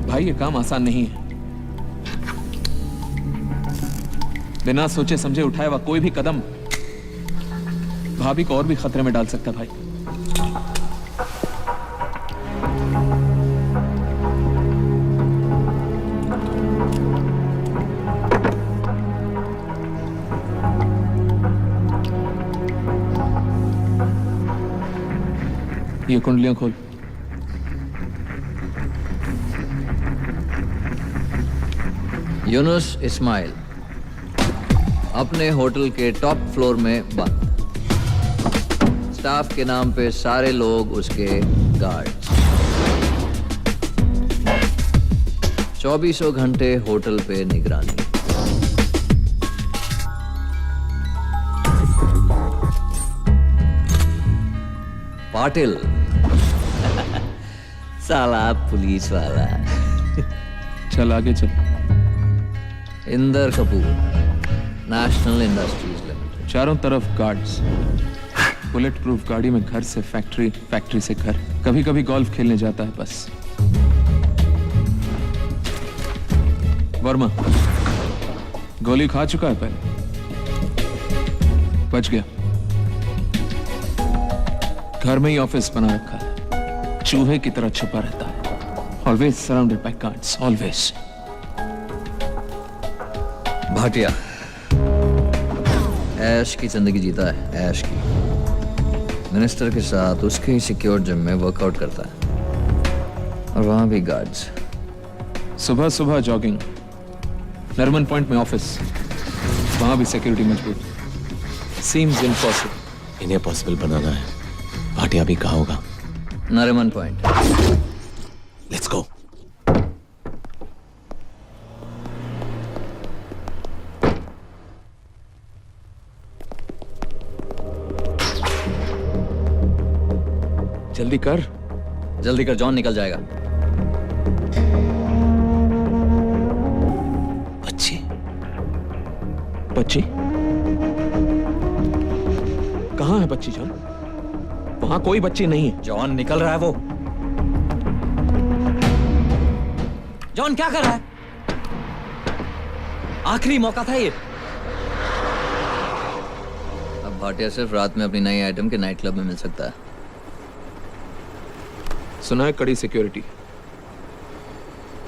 भाई ये काम आसान नहीं है। बिना सोचे समझे उठाया हुआ कोई भी कदम भाभी को और भी खतरे में डाल सकता है भाई। ये कुंडलियां खोल। यूनुस इस्माइल अपने होटल के टॉप फ्लोर में बंद। स्टाफ के नाम पे सारे लोग उसके गार्ड्स। 24 घंटे होटल पे निगरानी। पाटिल साला पुलिस वाला। चल आगे चल। Inder Kapoor, national industries limited. चारों तरफ गार्ड्स, बुलेट प्रूफ गाड़ी में घर से फैक्ट्री, फैक्ट्री से घर। कभी कभी गोल्फ खेलने जाता है बस। वर्मा गोली खा चुका है पहले, बच गया। घर में ही ऑफिस बना रखा है, चूहे की तरह छुपा रहता है। Always surrounded by guards, always. Bhatia ऐश की जिंदगी जीता है, ऐश की। मिनिस्टर के साथ उसके ही सिक्योर जिम में वर्कआउट करता है और वहां भी गार्ड्स। सुबह सुबह जॉगिंग, नरमन पॉइंट में ऑफिस, वहां भी सिक्योरिटी मजबूत। Seems impossible. इन्हें पॉसिबल बनाना है। भाटिया भी कहाँ होगा? नरमन पॉइंट। Let's go. जल्दी कर, जल्दी कर, जॉन निकल जाएगा। बच्ची, बच्ची कहाँ है? बच्ची जॉन, वहां कोई बच्ची नहीं है। जॉन निकल रहा है वो। जॉन क्या कर रहा है? आखिरी मौका था ये। अब भाटिया सिर्फ रात में अपनी नई आइटम के नाइट क्लब में मिल सकता है। सुना है कड़ी सिक्योरिटी,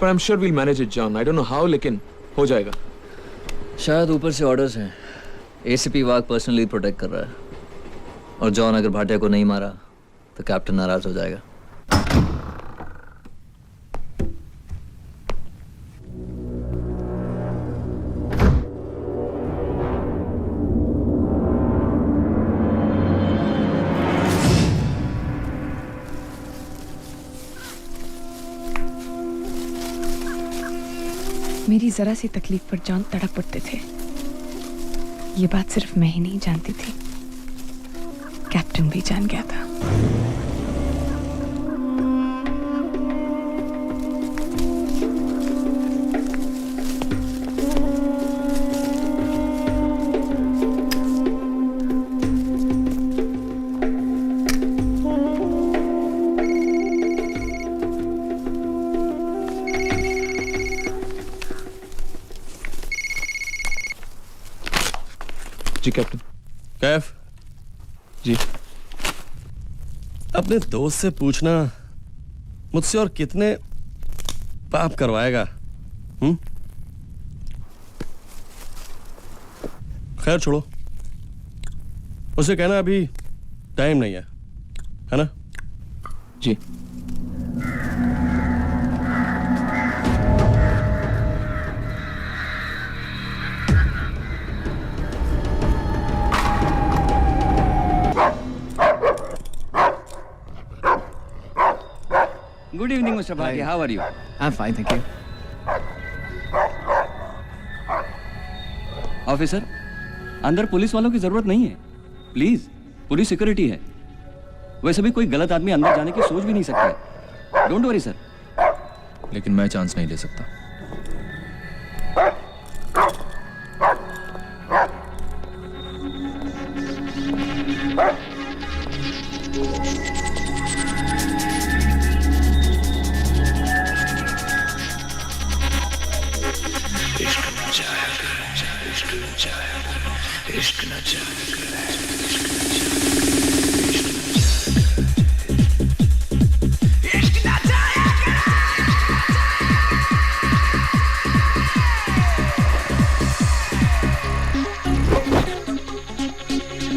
पर I am sure we'll manage it John. I don't know how, लेकिन हो जाएगा। शायद ऊपर से ऑर्डर्स हैं। एसीपी वाग पर्सनली प्रोटेक्ट कर रहा है। और जॉन अगर भाटिया को नहीं मारा तो कैप्टन नाराज हो जाएगा। मेरी जरा सी तकलीफ पर जॉन तड़प उठते थे। ये बात सिर्फ मैं ही नहीं जानती थी, कैप्टन भी जान गया था। जी कैप्टन। कैफ जी। अपने दोस्त से पूछना मुझसे और कितने पाप करवाएगा। खैर छोड़ो, उसे कहना अभी टाइम नहीं है ना? जी। Good evening, Mr. Bhatia. How are you? I'm fine, thank you. Officer, अंदर पुलिस वालों की जरूरत नहीं है, प्लीज। पूरी सिक्योरिटी है। वैसे भी कोई गलत आदमी अंदर जाने की सोच भी नहीं सकता। Don't worry sir. लेकिन मैं चांस नहीं ले सकता।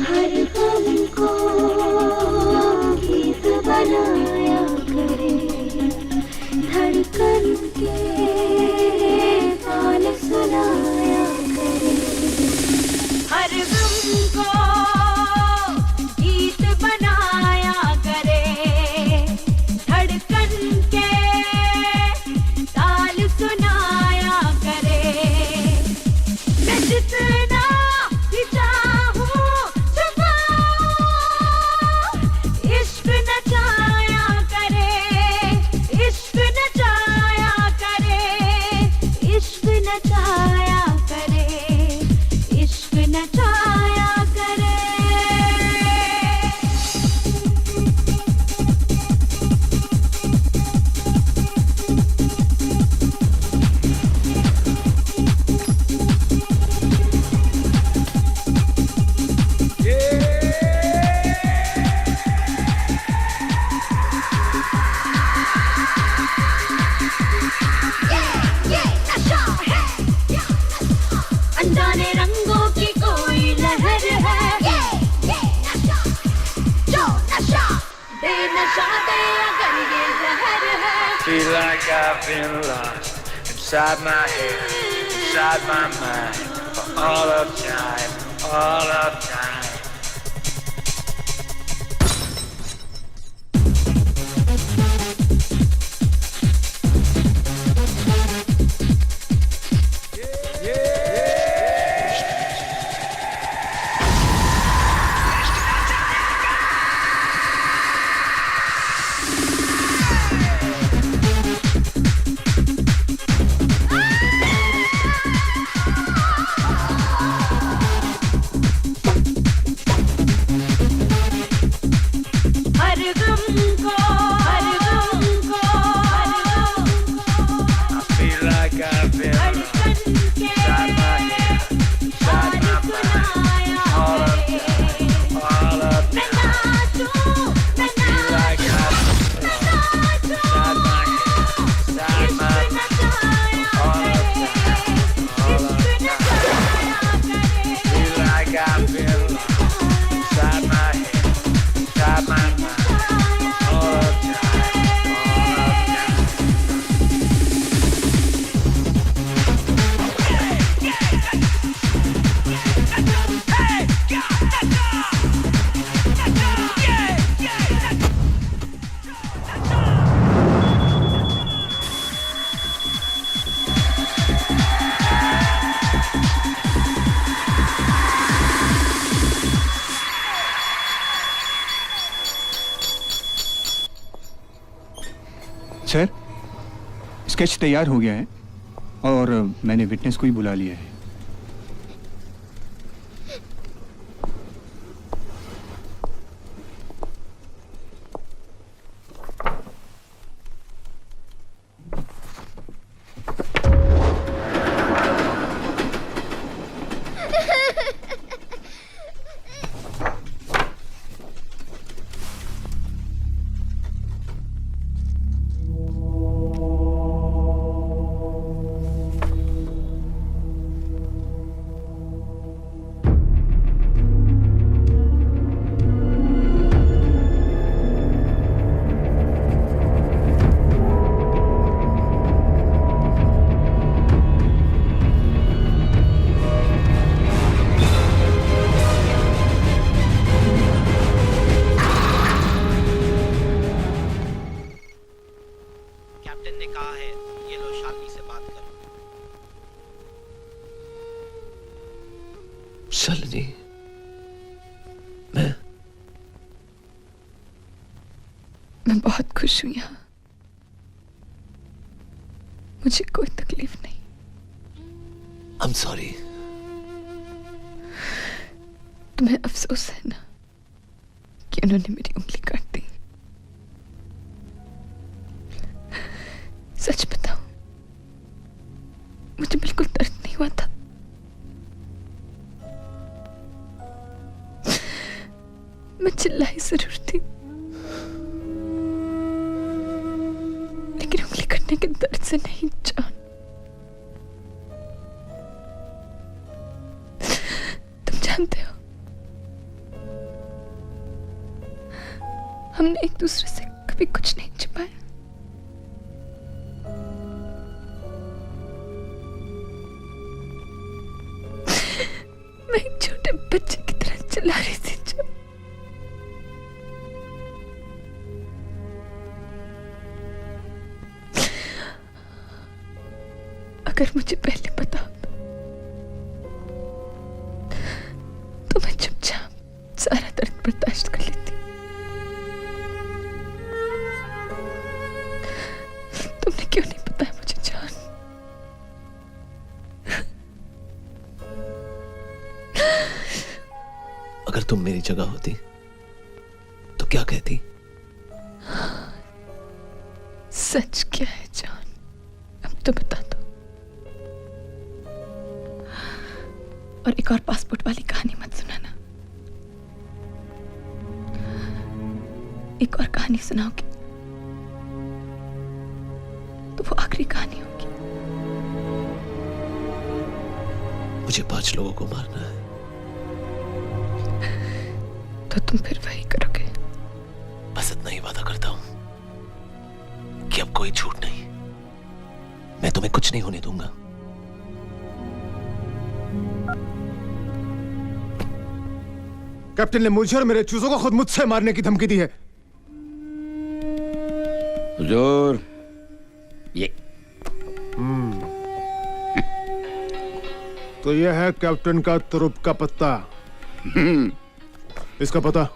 हर गम को गीत बनाया करे, धड़कन के ताल सुनाया करे। हर गम को गीत बनाया करे, धड़कन के ताल सुनाया करे। मैं जितना भी चाहूं इश्क नचाया करे, इश्क नचाया करे, इश्क नचाया करे, इश्क नचाया करे। अनजाने रंगों की कोई लहर है, जो नशा बेनशा दे अगर ये जहर है। Feel like I've been lost inside my head, inside my mind, for all of time, all of time. हर गम को, हर गम को, हर गम को, I feel like I've been lost धड़कन के inside my head, inside my mind, all of time, all of मैं time. नाचूं, मैं Feel like I've been lost inside my head, inside my mind, all of time, all of time. Feel like I've been lost inside my head, inside my mind, all of time, all of time. Sir, sketch तैयार हो गया है और मैंने witness को ही बुला लिया है। बहुत खुश हूं यहाँ। मुझे कोई तकलीफ नहीं। I'm sorry. तुम्हें अफसोस है ना कि उन्होंने मेरी उंगली काट दी। सच बताओ, मुझे बिल्कुल दर्द नहीं हुआ था। मैं चिल्लाई जरूर थी, लेकिन उंगली कटने के दर्द से नहीं जान। तुम जानते हो, हमने एक दूसरे से कभी कुछ नहीं छिपाया। मैं एक छोटे बच्चे की तरह चिल्ला रही थी जो अगर मुझे पहले पता होता तो मैं चुपचाप सारा दर्द बर्दाश्त कर लेती। तुमने क्यों नहीं बताया मुझे जान? अगर तुम मेरी जगह होती तो क्या कहती? सच क्या है जान? अब तो बता दो। और एक और पासपोर्ट वाली कहानी मत सुनाना। एक और कहानी सुनाओगे तो वो आखिरी कहानी होगी। मुझे 5 लोगों को मारना है। तो तुम फिर वही करोगे? बस इतना ही वादा करता हूं कि अब कोई झूठ नहीं। मैं तुम्हें कुछ नहीं होने दूंगा। कैप्टन ने मुझे और मेरे चूजों को खुद मुझसे मारने की धमकी दी है। हुजूर, ये तो यह है कैप्टन का तुरुप का पत्ता। इसका पता?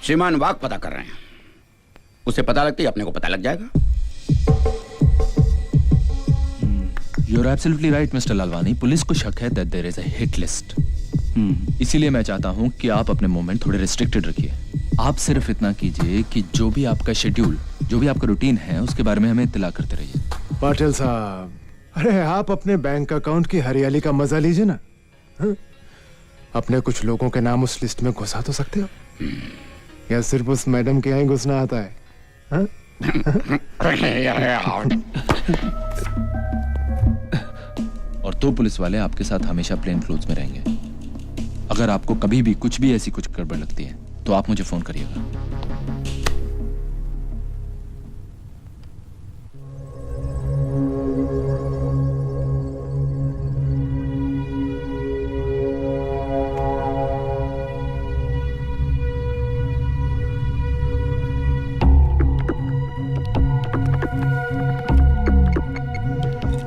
श्रीमान वाक पता कर रहे हैं। उसे पता लगती है अपने को पता लग जाएगा। You're absolutely right, Mr. Lalwani. Police को शक है that there is a hit list। इसीलिए मैं चाहता हूं कि आप अपने मूवमेंट थोड़े रिस्ट्रिक्टेड रखिए। आप सिर्फ इतना कीजिए कि जो भी आपका शेड्यूल, जो भी आपका रूटीन है, उसके बारे में हमें इत्तला करते रहिए। पाटिल साहब, अरे आप अपने बैंक अकाउंट की हरियाली का मजा लीजिए ना। हाँ? अपने कुछ लोगों के नाम उस लिस्ट में घुसा तो सकते हो, या सिर्फ उस मैडम के यहाँ घुसना आता है? हाँ? और 2 पुलिस वाले आपके साथ हमेशा प्लेन क्लोथ्स में रहेंगे। अगर आपको कभी भी कुछ भी ऐसी कुछ गड़बड़ लगती है तो आप मुझे फोन करिएगा।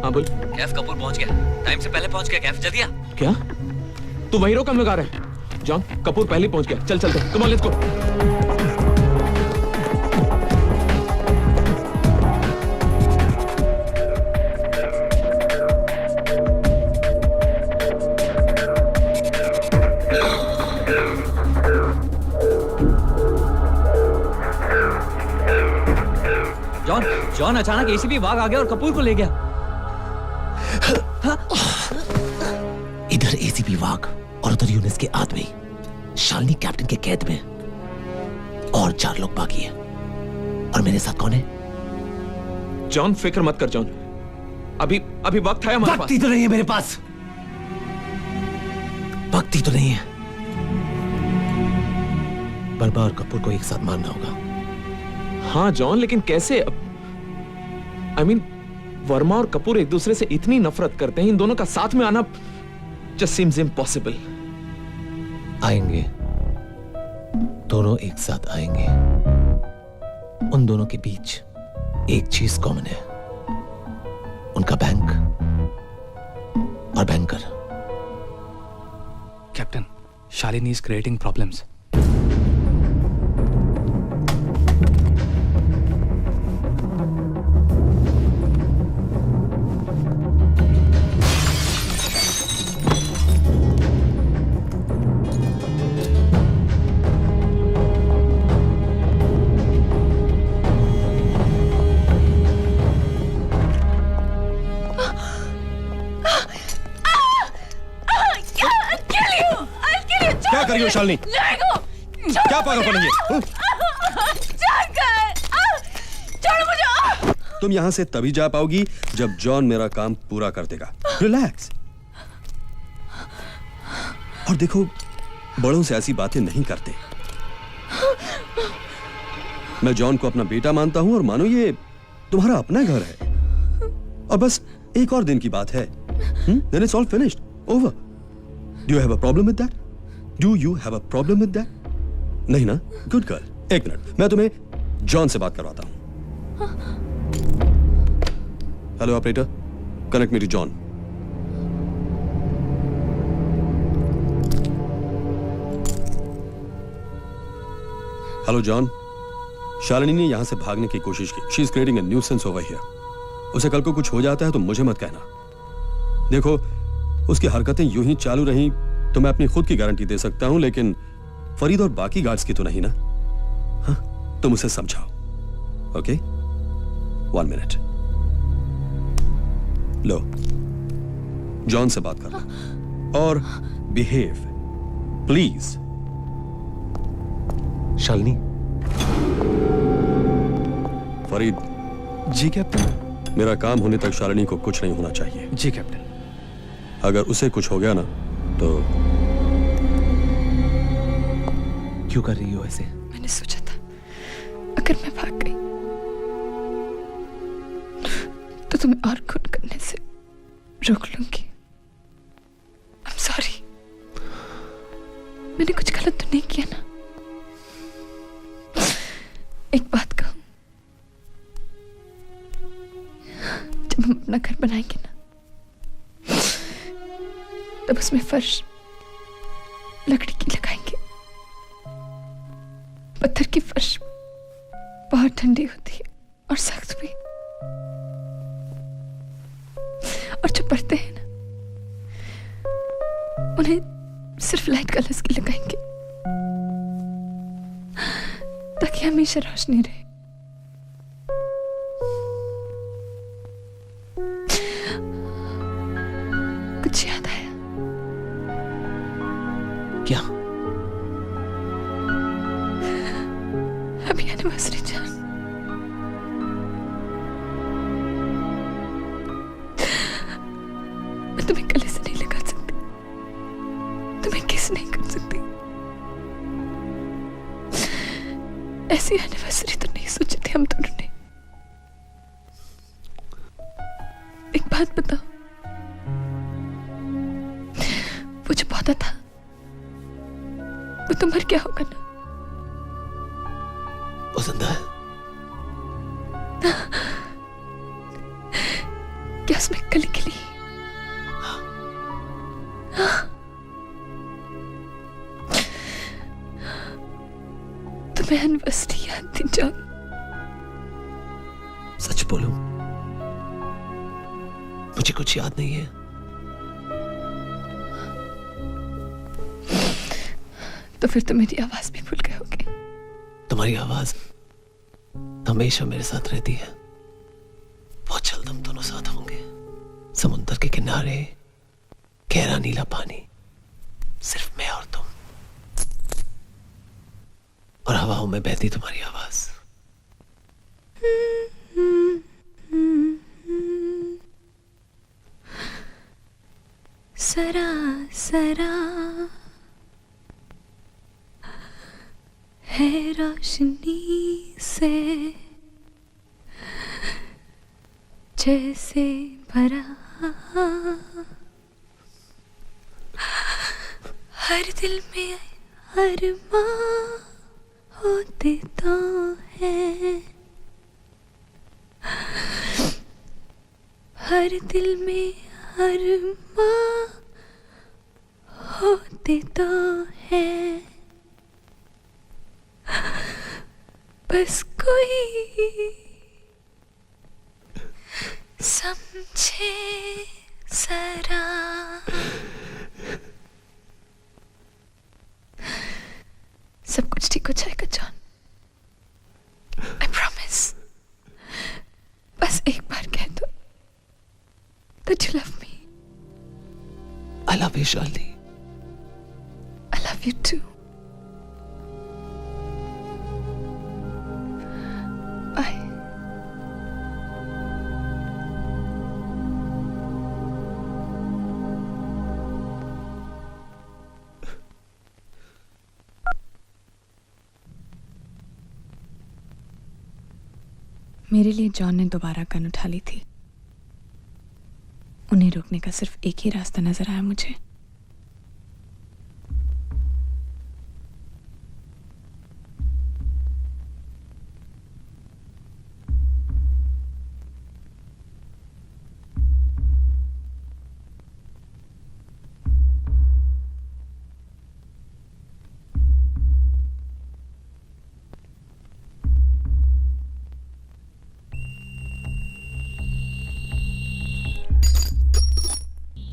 हाँ बोल। कैफ कपूर पहुंच गया। टाइम से पहले पहुंच गया कैफ। जल्दी आ। क्या तू वही रो? कम लगा रहे हैं। जॉन, कपूर पहले पहुंच गया। चल चलते। Come on, let's go. John, John अचानक एसीपी वाघ आ गया और कपूर को ले गया। इधर एसीपी वाघ और उधर यूनिस के आदमी। शालिनी कैप्टन के कैद में। और 4 लोग बाकी हैं। और मेरे साथ कौन है? जॉन, फिक्र मत कर जॉन। अभी वक्त है हमारे पास। वक्त ही तो नहीं है मेरे पास। वक्त ही तो नहीं है। बर्बा और कपूर को एक साथ मारना होगा। हाँ जॉन, लेकिन कैसे? I mean, वर्मा और कपूर एक दूसरे से इतनी नफरत करते हैं, इन दोनों का साथ में आना just seems impossible। आएंगे, दोनों एक साथ आएंगे। उन दोनों के बीच एक चीज कॉमन है, उनका बैंक और banker. Captain, Shalini is creating problems। Shalini? क्या पागलपन है ये? छोड़ मुझे। तुम यहां से तभी जा पाओगी जब जॉन मेरा काम पूरा कर देगा। रिलैक्स। और देखो, बड़ों से ऐसी बातें नहीं करते। मैं जॉन को अपना बेटा मानता हूं और मानो ये तुम्हारा अपना घर है। और बस एक और दिन की बात है। Then it's all finished. Over. Do you have a problem with that? Do you have a problem with that? नहीं ना? Good girl. एक मिनट, मैं तुम्हें जॉन से बात करवाता हूं। Hello operator, connect me to John. Hello John, Shalini ने यहां से भागने की कोशिश की। She is creating a nuisance over here. उसे कल को कुछ हो जाता है तो मुझे मत कहना। देखो, उसकी हरकतें यूं ही चालू रहीं तो मैं अपनी खुद की गारंटी दे सकता हूं, लेकिन फरीद और बाकी गार्ड्स की तो नहीं ना। हाँ, तुम उसे समझाओ। Okay, 1 minute. लो, जॉन से बात कर लो और बिहेव प्लीज। शालिनी। फरीद। जी कैप्टन। मेरा काम होने तक शालिनी को कुछ नहीं होना चाहिए। जी कैप्टन। अगर उसे कुछ हो गया ना तो क्यों कर रही हो ऐसे? मैंने सोचा था अगर मैं भाग गई तो तुम्हें और खून करने से रोक लूंगी। I'm sorry। मैंने कुछ गलत तो नहीं किया ना? एक बात कहूं, जब हम अपना घर बनाएंगे ना, तब उसमें फर्श लकड़ी की लगाएंगे। पत्थर की फर्श बहुत ठंडी होती है और सख्त भी। और जो पर्दे हैं ना, उन्हें सिर्फ लाइट कलर्स की लगाएंगे ताकि हमेशा रोशनी रहे। कुछ याद आया? क्या? अभी एनिवर्सरी जान। मैं तुम्हें गले से नहीं लगा सकती, तुम्हें किस नहीं कर सकती। ऐसी एनिवर्सरी तो नहीं सोची थी हम दोनों ने। एक बात बताओ, वो जो पौधा था वो तो मर गया होगा ना? वो जिंदा है। क्या उसमें कली खिली? तुम्हें एनिवर्सरी याद थी जॉन? सच बोलूं, मुझे कुछ याद नहीं है। तो फिर तो मेरी आवाज भी भूल गए होगे। तुम्हारी आवाज हमेशा मेरे साथ रहती है। बहुत जल्द हम दोनों साथ होंगे, समुद्र के किनारे, गहरा नीला पानी, सिर्फ मैं और तुम, और हवाओं में बहती तुम्हारी आवाज। सरा सरा है रोशनी से जैसे भरा, हर दिल में अरमां होते तो है, हर दिल में अरमां होते तो है, बस कोई समझे जरा। सब कुछ ठीक हो जाएगा जॉन, आई प्रॉमिस। बस एक बार कह दो that you love me. I love you, Shalini. I love you too. मेरे लिए जॉन ने दोबारा गन उठा ली थी। उन्हें रोकने का सिर्फ एक ही रास्ता नजर आया मुझे।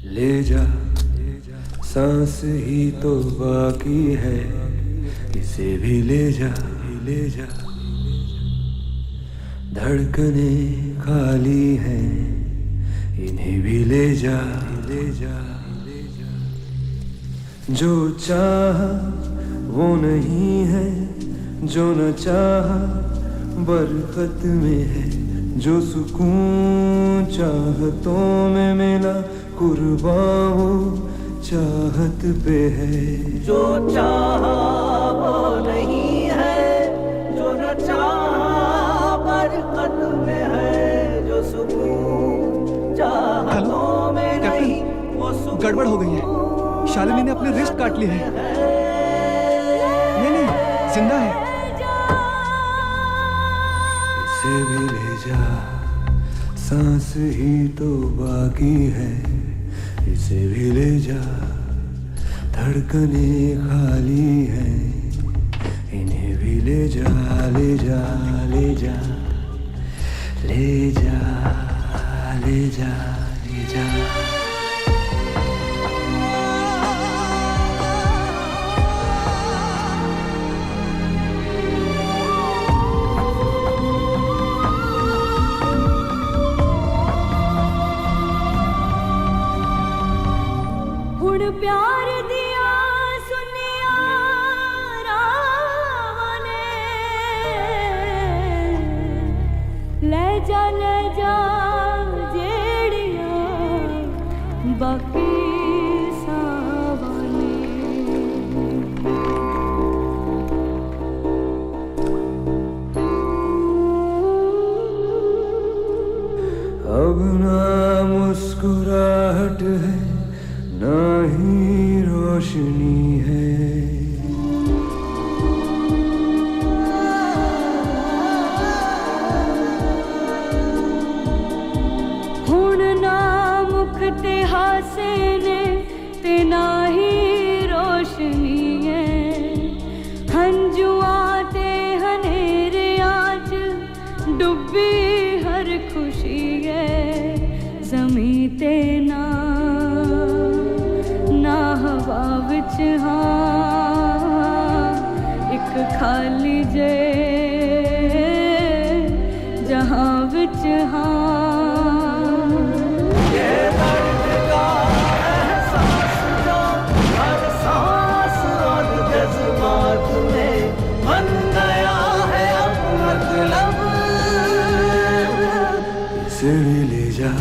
ले जा सांस ही तो बाकी है, इसे भी ले जा ले जा। धड़कने खाली हैं, इन्हें भी ले जा ले जा। जो चाह वो नहीं है, जो न चाह बरकत में है। जो सुकून चाहतों में मिला, कुर्बान वो चाहत पे है। जो चाहा वो नहीं है, जो न चाहा बरकत में है। जो सुकून चाहतों में नहीं, वो सुकून गड़बड़ हो गई है। शालिनी ने अपने रिस्ट काट लिए हैं। नहीं, जिंदा है। इसे भी ले जा, सांस ही तो बाकी है। इसे भी ले जा, धड़कने खाली है। इन्हें भी ले जा ले जा ले जा ले जा ले जा ले जा। प्यार दिया सुनिया राह ने, ले जा जेड़िया बाकी सावने। अब ना मुस्कुराहट है, ना ही रोशनी है। हुण ना मुख ते हासे ने, ते ना ही रोशनी है। हंजुआं ते हनेरियां च डुब्बी हर खुशी है। ज़मीं ते ना हवा विच हाँ, एक खाली जे जहां विच हाँ। ये दर्द का एहसास जो हर सांस और जज्बात में बन गया है अब मतलब। इसे भी ले जा,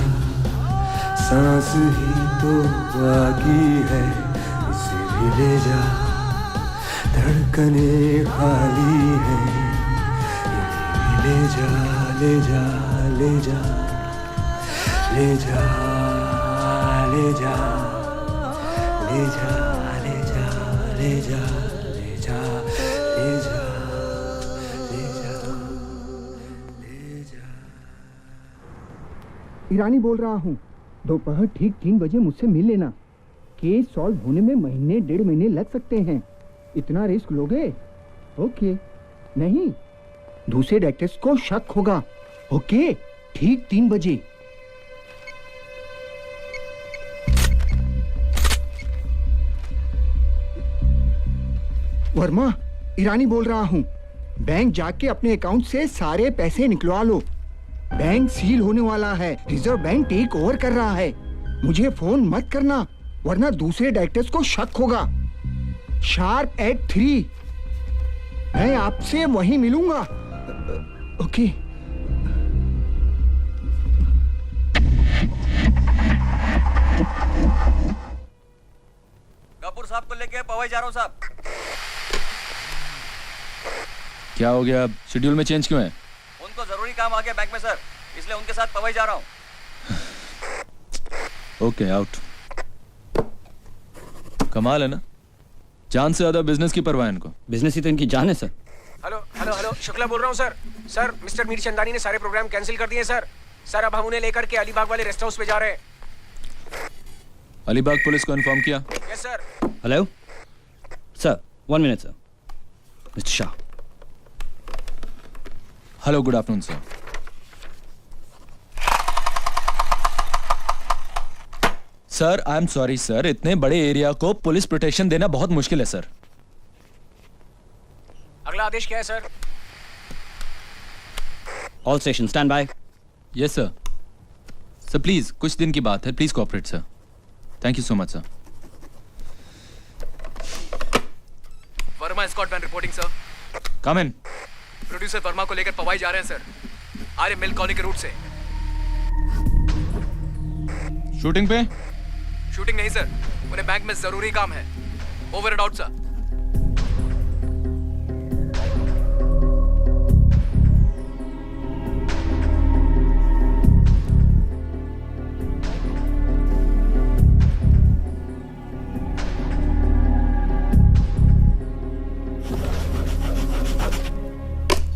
सांस ही तो बाकी है। इसे भी ले जा, धड़कने खाली है। इन्हें भी ले जा ले जा ले जा ले जा ले जा ले जा ले जा ले जा ले जा ले जा ले जा ले जा। ईरानी बोल रहा हूँ, दोपहर ठीक 3 बजे मुझसे मिल लेना। केस सॉल्व होने में महीने 1.5 महीने लग सकते हैं। इतना रिस्क लोगे? ओके। नहीं, दूसरे डॉक्टर्स को शक होगा। ओके, ठीक 3 बजे। वर्मा, ईरानी बोल रहा हूँ। बैंक जाके अपने अकाउंट से सारे पैसे निकलवा लो। बैंक सील होने वाला है। रिजर्व बैंक टेक ओवर कर रहा है। मुझे फोन मत करना, वरना दूसरे डायरेक्टर्स को शक होगा। शार्प एट 3 मैं आपसे वहीं मिलूंगा। ओके। कपूर साहब को लेके पवई जा रहा हूँ साहब। क्या हो गया? अब शेड्यूल में चेंज क्यों है? उनको जरूरी काम आ गया बैंक में सर, इसलिए उनके साथ पवई जा रहा हूँ। Okay out. कमाल है ना, जान से ज्यादा बिजनेस की परवाह है इनको। बिजनेस ही तो इनकी जान है sir. Hello hello hello, Shukla बोल रहा हूँ sir. Sir mister Mir Chandani ने सारे प्रोग्राम कैंसिल कर दिए सर। सर अब हम उन्हें लेकर के अलीबाग वाले रेस्ट हाउस पे जा रहे हैं। अलीबाग पुलिस को इन्फॉर्म किया? Yes sir. Hello sir, 1 minute sir. Mister Shah. Hello, good afternoon sir. Sir I am sorry sir, इतने बड़े एरिया को पुलिस प्रोटेक्शन देना बहुत मुश्किल है सर। अगला आदेश क्या है sir? All station stand by. Yes sir. Sir please, कुछ दिन की बात है, please cooperate sir. Thank you so much sir. Verma escort man reporting sir. Come in. Producer Verma को लेकर पवाई जा रहे हैं सर, आर्य मिल कॉलोनी के रूट से। शूटिंग पे? शूटिंग नहीं सर, उन्हें बैंक में जरूरी काम है। Over and out sir.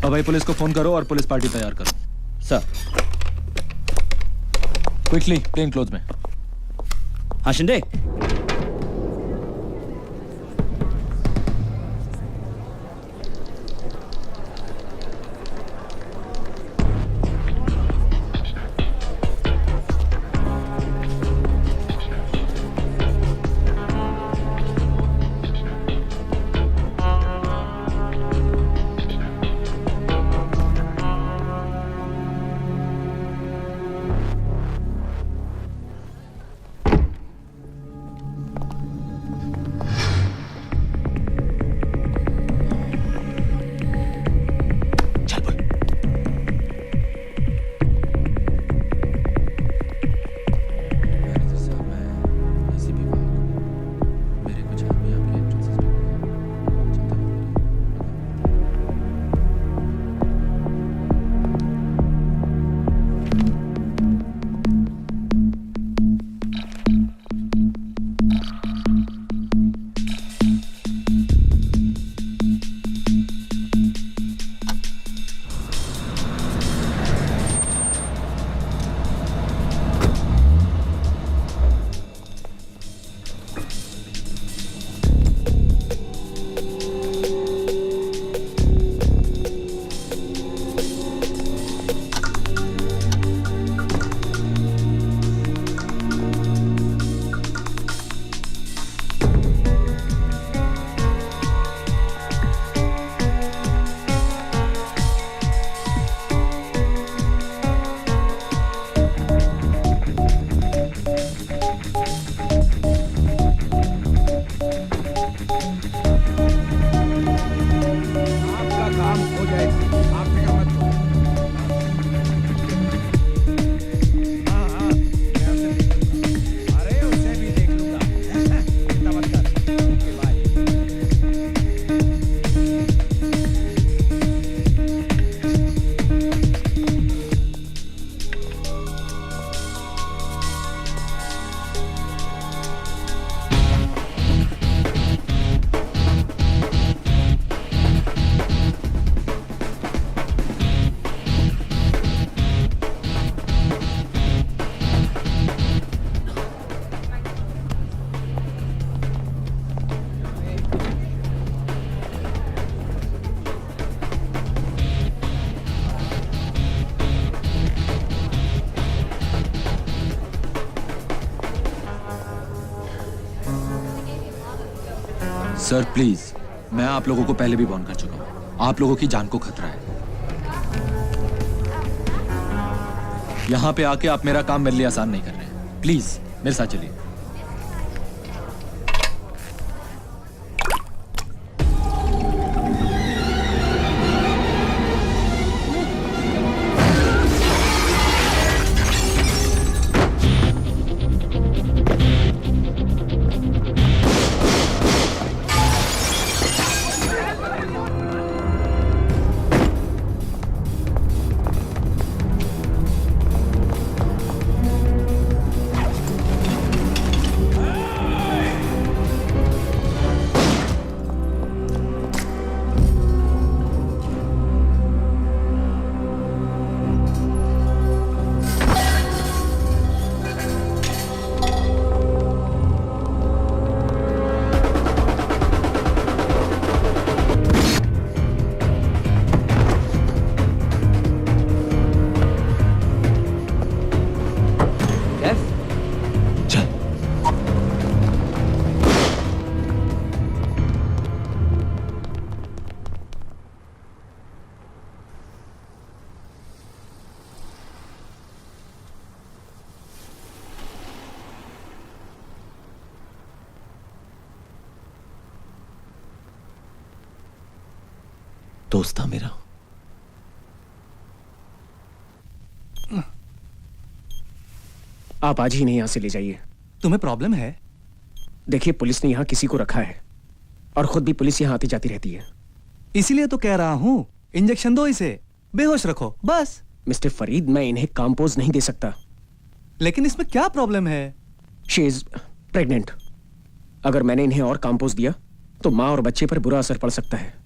Powai police को फोन करो और पुलिस पार्टी तैयार करो। सर। क्विकली, प्लेन क्लोथ में। हाँ शिंदे। सर प्लीज, मैं आप लोगों को पहले भी वार्न कर चुका हूं, आप लोगों की जान को खतरा है। यहां पे आके आप मेरा काम मेरे लिए आसान नहीं कर रहे हैं। प्लीज मेरे साथ चलिए। दोस्त था मेरा। आप आज ही नहीं यहां से ले जाइए। तुम्हें प्रॉब्लम है? देखिए, पुलिस ने यहां किसी को रखा है और खुद भी पुलिस यहां आती जाती रहती है। इसीलिए तो कह रहा हूं, इंजेक्शन दो इसे, बेहोश रखो बस। मिस्टर फरीद, मैं इन्हें कंपोज नहीं दे सकता। लेकिन इसमें क्या प्रॉब्लम है? She is pregnant. अगर मैंने इन्हें और कंपोज दिया तो माँ और बच्चे पर बुरा असर पड़ सकता है।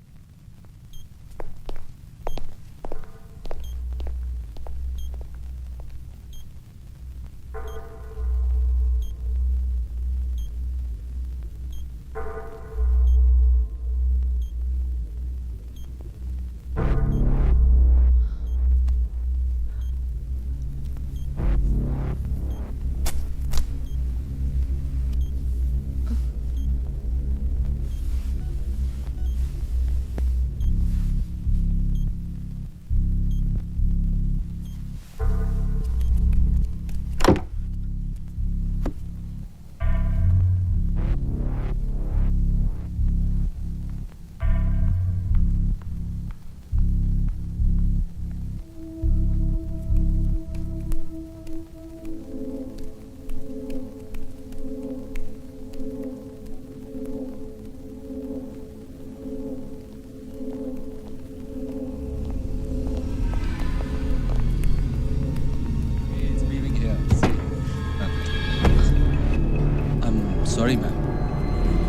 Sorry, ma'am.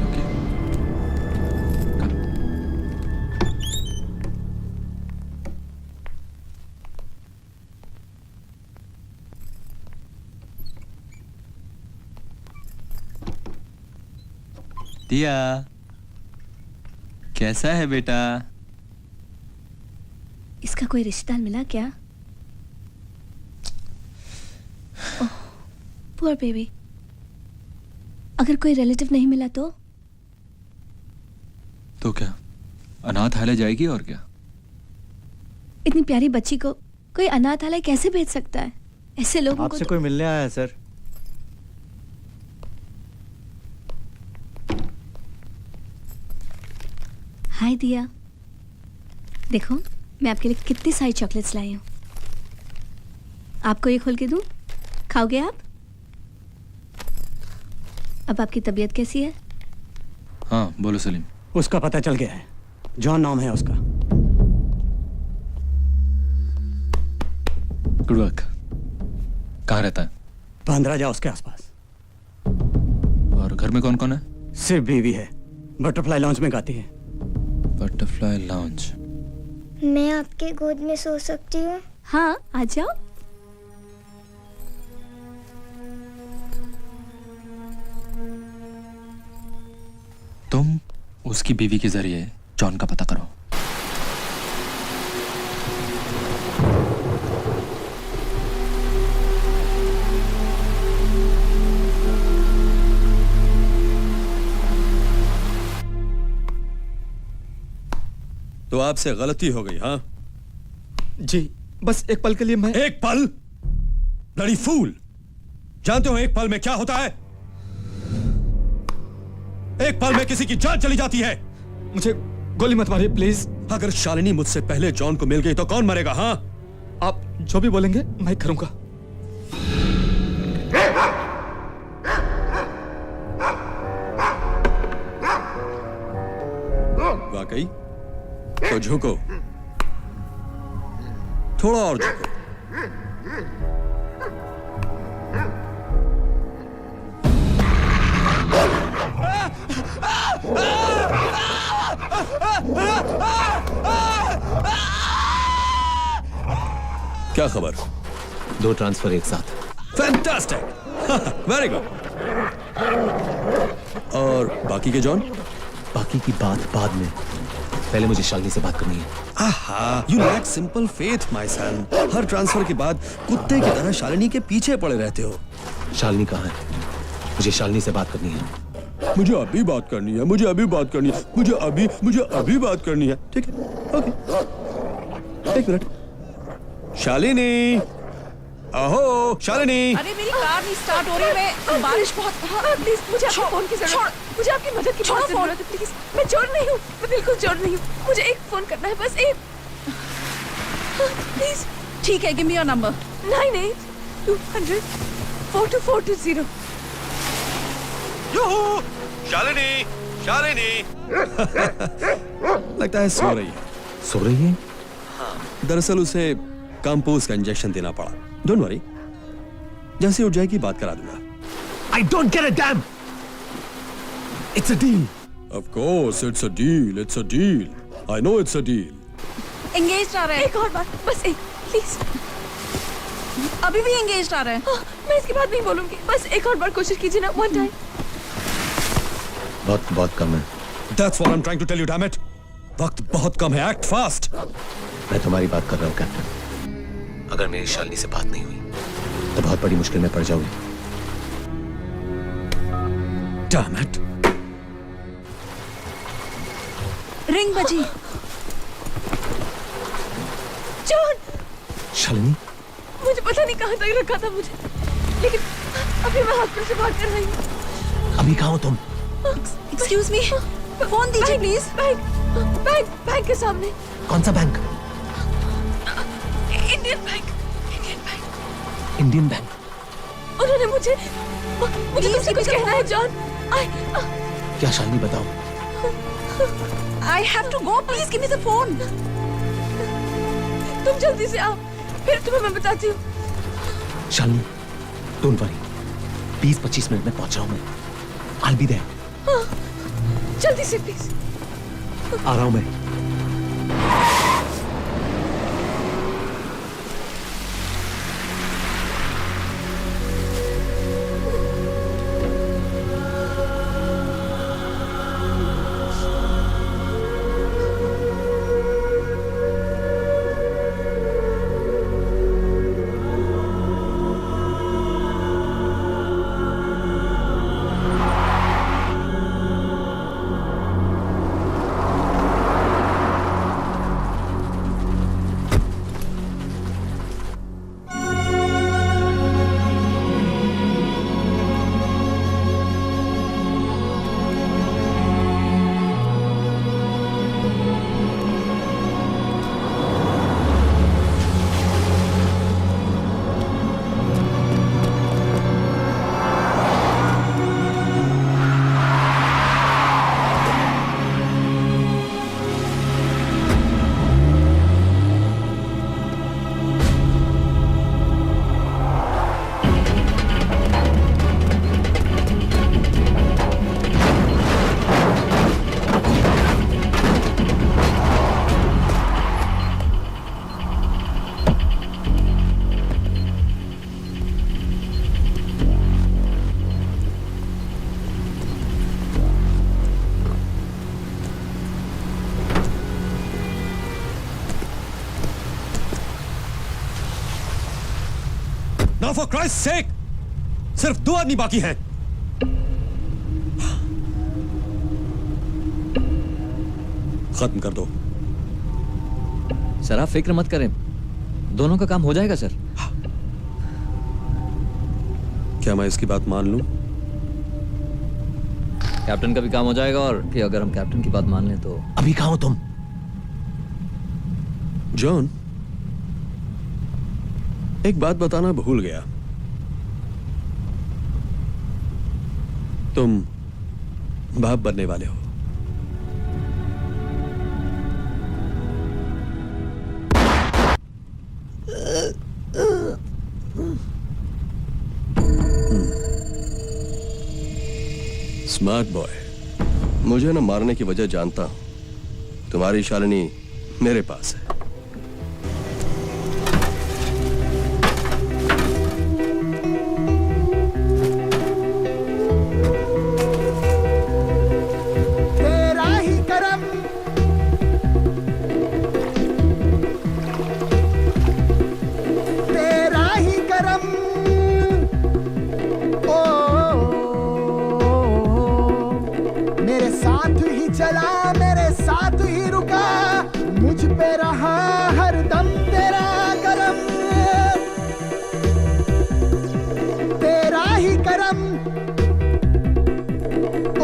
Okay. Come. दिया, कैसा है बेटा? इसका कोई रिश्ता मिला क्या? ओह, पुअर बेबी। अगर कोई रिलेटिव नहीं मिला तो क्या अनाथालय जाएगी और क्या? इतनी प्यारी बच्ची को कोई अनाथालय कैसे भेज सकता है? ऐसे लोगों को आपसे तो... कोई मिलने आया है सर। हाय दिया, देखो मैं आपके लिए कितनी सारी चॉकलेट्स लाई हूँ। आपको ये खोल के दूँ? खाओगे आप? अब आपकी तबीयत कैसी है? हाँ बोलो सलीम। उसका पता चल गया है, जॉन नाम है उसका। Good work. कहाँ रहता है? 15 जा उसके आसपास। और घर में कौन कौन है? सिर्फ बीवी है, बटरफ्लाई लॉन्च में गाती है। Butterfly launch. मैं आपके गोद में सो सकती हूँ? हाँ आ जाओ। तुम उसकी बीवी के जरिए जॉन का पता करो। तो आपसे गलती हो गई। हाँ जी, बस एक पल के लिए मैं... एक पल? Bloody fool! जानते हो एक पल में क्या होता है? एक पल में किसी की जान चली जाती है। मुझे गोली मत मारिए प्लीज। अगर शालिनी मुझसे पहले जॉन को मिल गई तो कौन मरेगा? हाँ आप जो भी बोलेंगे मैं करूंगा। वाकई? तो झुको, थोड़ा और झुको। क्या खबर? 2 ट्रांसफर एक साथ। Fantastic, very good. और बाकी के जॉन? बाकी की बात बाद में, पहले मुझे शालिनी से बात करनी है। आहा, you lack simple faith, my son. Her transfer के बाद कुत्ते की तरह शालिनी के पीछे पड़े रहते हो। शालिनी कहाँ है? मुझे शालिनी से बात करनी है। मुझे अभी बात करनी है, मुझे अभी बात करनी है, मुझे अभी बात करनी है। ठीक है, ओके, एक मिनट। शालिनी, अहो शालिनी। अरे मेरी कार नहीं स्टार्ट हो रही, मैं बारिश बहुत। प्लीज मुझे आपके फोन की जरूरत। मुझे आपकी मदद की बहुत जरूरत है प्लीज। मैं चोर नहीं हूँ, मैं बिल्कुल चोर नहीं हूँ। मुझे एक फोन करना है, बस एक। प्लीज। ठीक है, give me your number. 98-200-4220। Shalini, Shalini. लगता है सो रही है। सो रही है? दरअसल उसे कंपोज का इंजेक्शन देना पड़ा। डोंट वरी, जैसे उठ जाएगी बात करा दूंगा। I don't get a damn. It's a deal. Of course, it's a deal. It's a deal. I know it's a deal. Engage आ रहा है। एक और बार, बस एक, प्लीज। अभी भी एंगेज आ रहा है। मैं इसके बाद नहीं बोलूंगी, बस एक और बार कोशिश कीजिए ना, one time। वक्त बहुत कम है। That's what I'm trying to tell you, damn it. वक्त बहुत कम है. Act fast. मैं तुम्हारी बात कर रहा हूँ कैप्टन। अगर मेरी शालिनी से बात नहीं हुई तो बहुत बड़ी मुश्किल में पड़ जाऊंगी। Damn it. रिंग बजी। जॉन, शालिनी, मुझे पता नहीं कहाँ तक रखा था मुझे, लेकिन अभी मैं हॉस्पिटल से बात कर रही हूँ। अभी कहाँ हो तुम? एक्सक्यूज मी, फोन दीजिए प्लीज। बैंक के सामने। कौन सा bank? Indian bank. Indian bank. उन्होंने मुझे तुमसे कुछ कहना है जॉन। क्या शालिनी, बताओ। I have to go. Please give me the phone. तुम जल्दी से आओ, फिर तुम्हें मैं बताती हूँ। शालिनी, डोंट वरी, 20-25 मिनट में पहुंच जाऊं मैं। I'll be there. जल्दी से प्लीज। आ रहा हूं मैं। Now for Christ's sake, सिर्फ 2 आदमी बाकी हैं। खत्म कर दो। सर आप फिक्र मत करें, दोनों का काम हो जाएगा सर। क्या मैं इसकी बात मान लूं? कैप्टन का भी काम हो जाएगा, और कि अगर हम कैप्टन की बात मान लें तो। अभी कहाँ हो तुम? जॉन, एक बात बताना भूल गया। तुम बाप बनने वाले हो। Smart boy. मुझे न मारने की वजह जानता हूं। तुम्हारी शालिनी मेरे पास है। तेरा ही करम, तेरा ही करम, ओ, मेरे साथ ही चला, मेरे साथ ही रुका, मुझ पे रहा हर दम तेरा करम, तेरा ही करम, ओ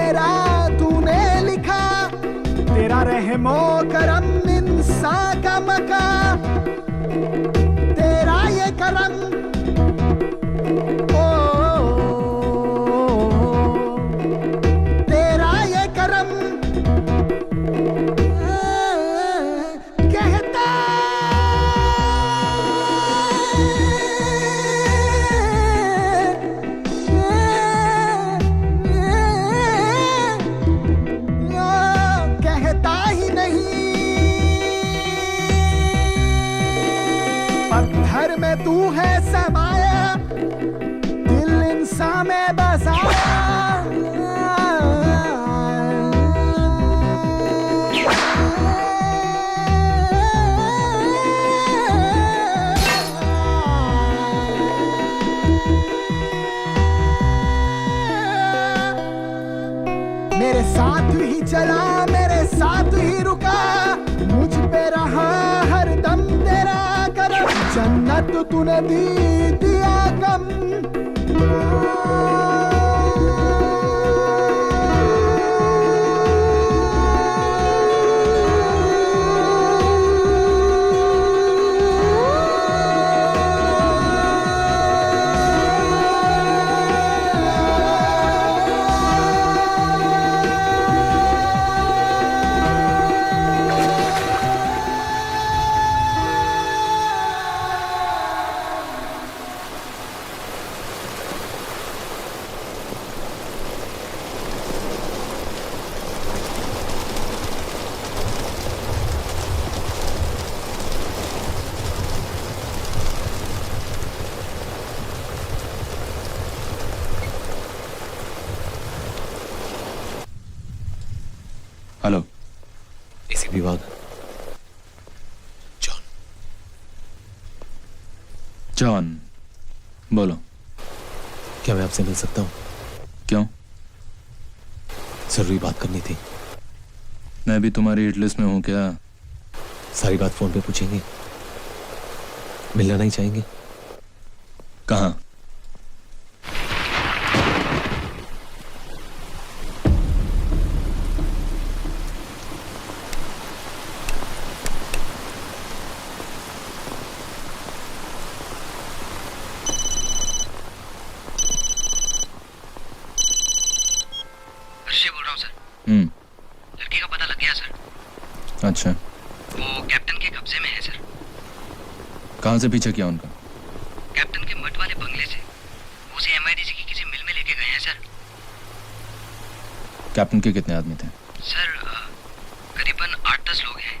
मेरा तूने लिखा, तेरा रहमो करम इंसान का मका, तेरा ये करम ओ, तेरा ये करम कहता कहता ही नहीं, पत्थर में तू है समाया, दिल इंसान में बसाया। मेरे साथ ही चला, मेरे साथ ही रुका, मुझ पे रहा हर दम तेरा करम, जन्नत तूने दी दिया गम। हेलो, एसी विभाग। जॉन, बोलो। क्या मैं आपसे मिल सकता हूँ? क्यों? जरूरी बात करनी थी। मैं भी तुम्हारी हिट लिस्ट में हूँ क्या? सारी बात फोन पे पूछेंगे, मिलना नहीं चाहेंगे? कहाँ? बोल रहा हूँ सर। लड़की का पता लग गया सर। अच्छा, वो कैप्टन के कब्जे में है सर। कहाँ से पीछा किया उनका? कैप्टन के मठ वाले बंगले से। उसे एमआईडीसी की किसी मिल में लेके गए हैं सर। कैप्टन के कितने आदमी थे? सर करीबन 8-10 लोग हैं,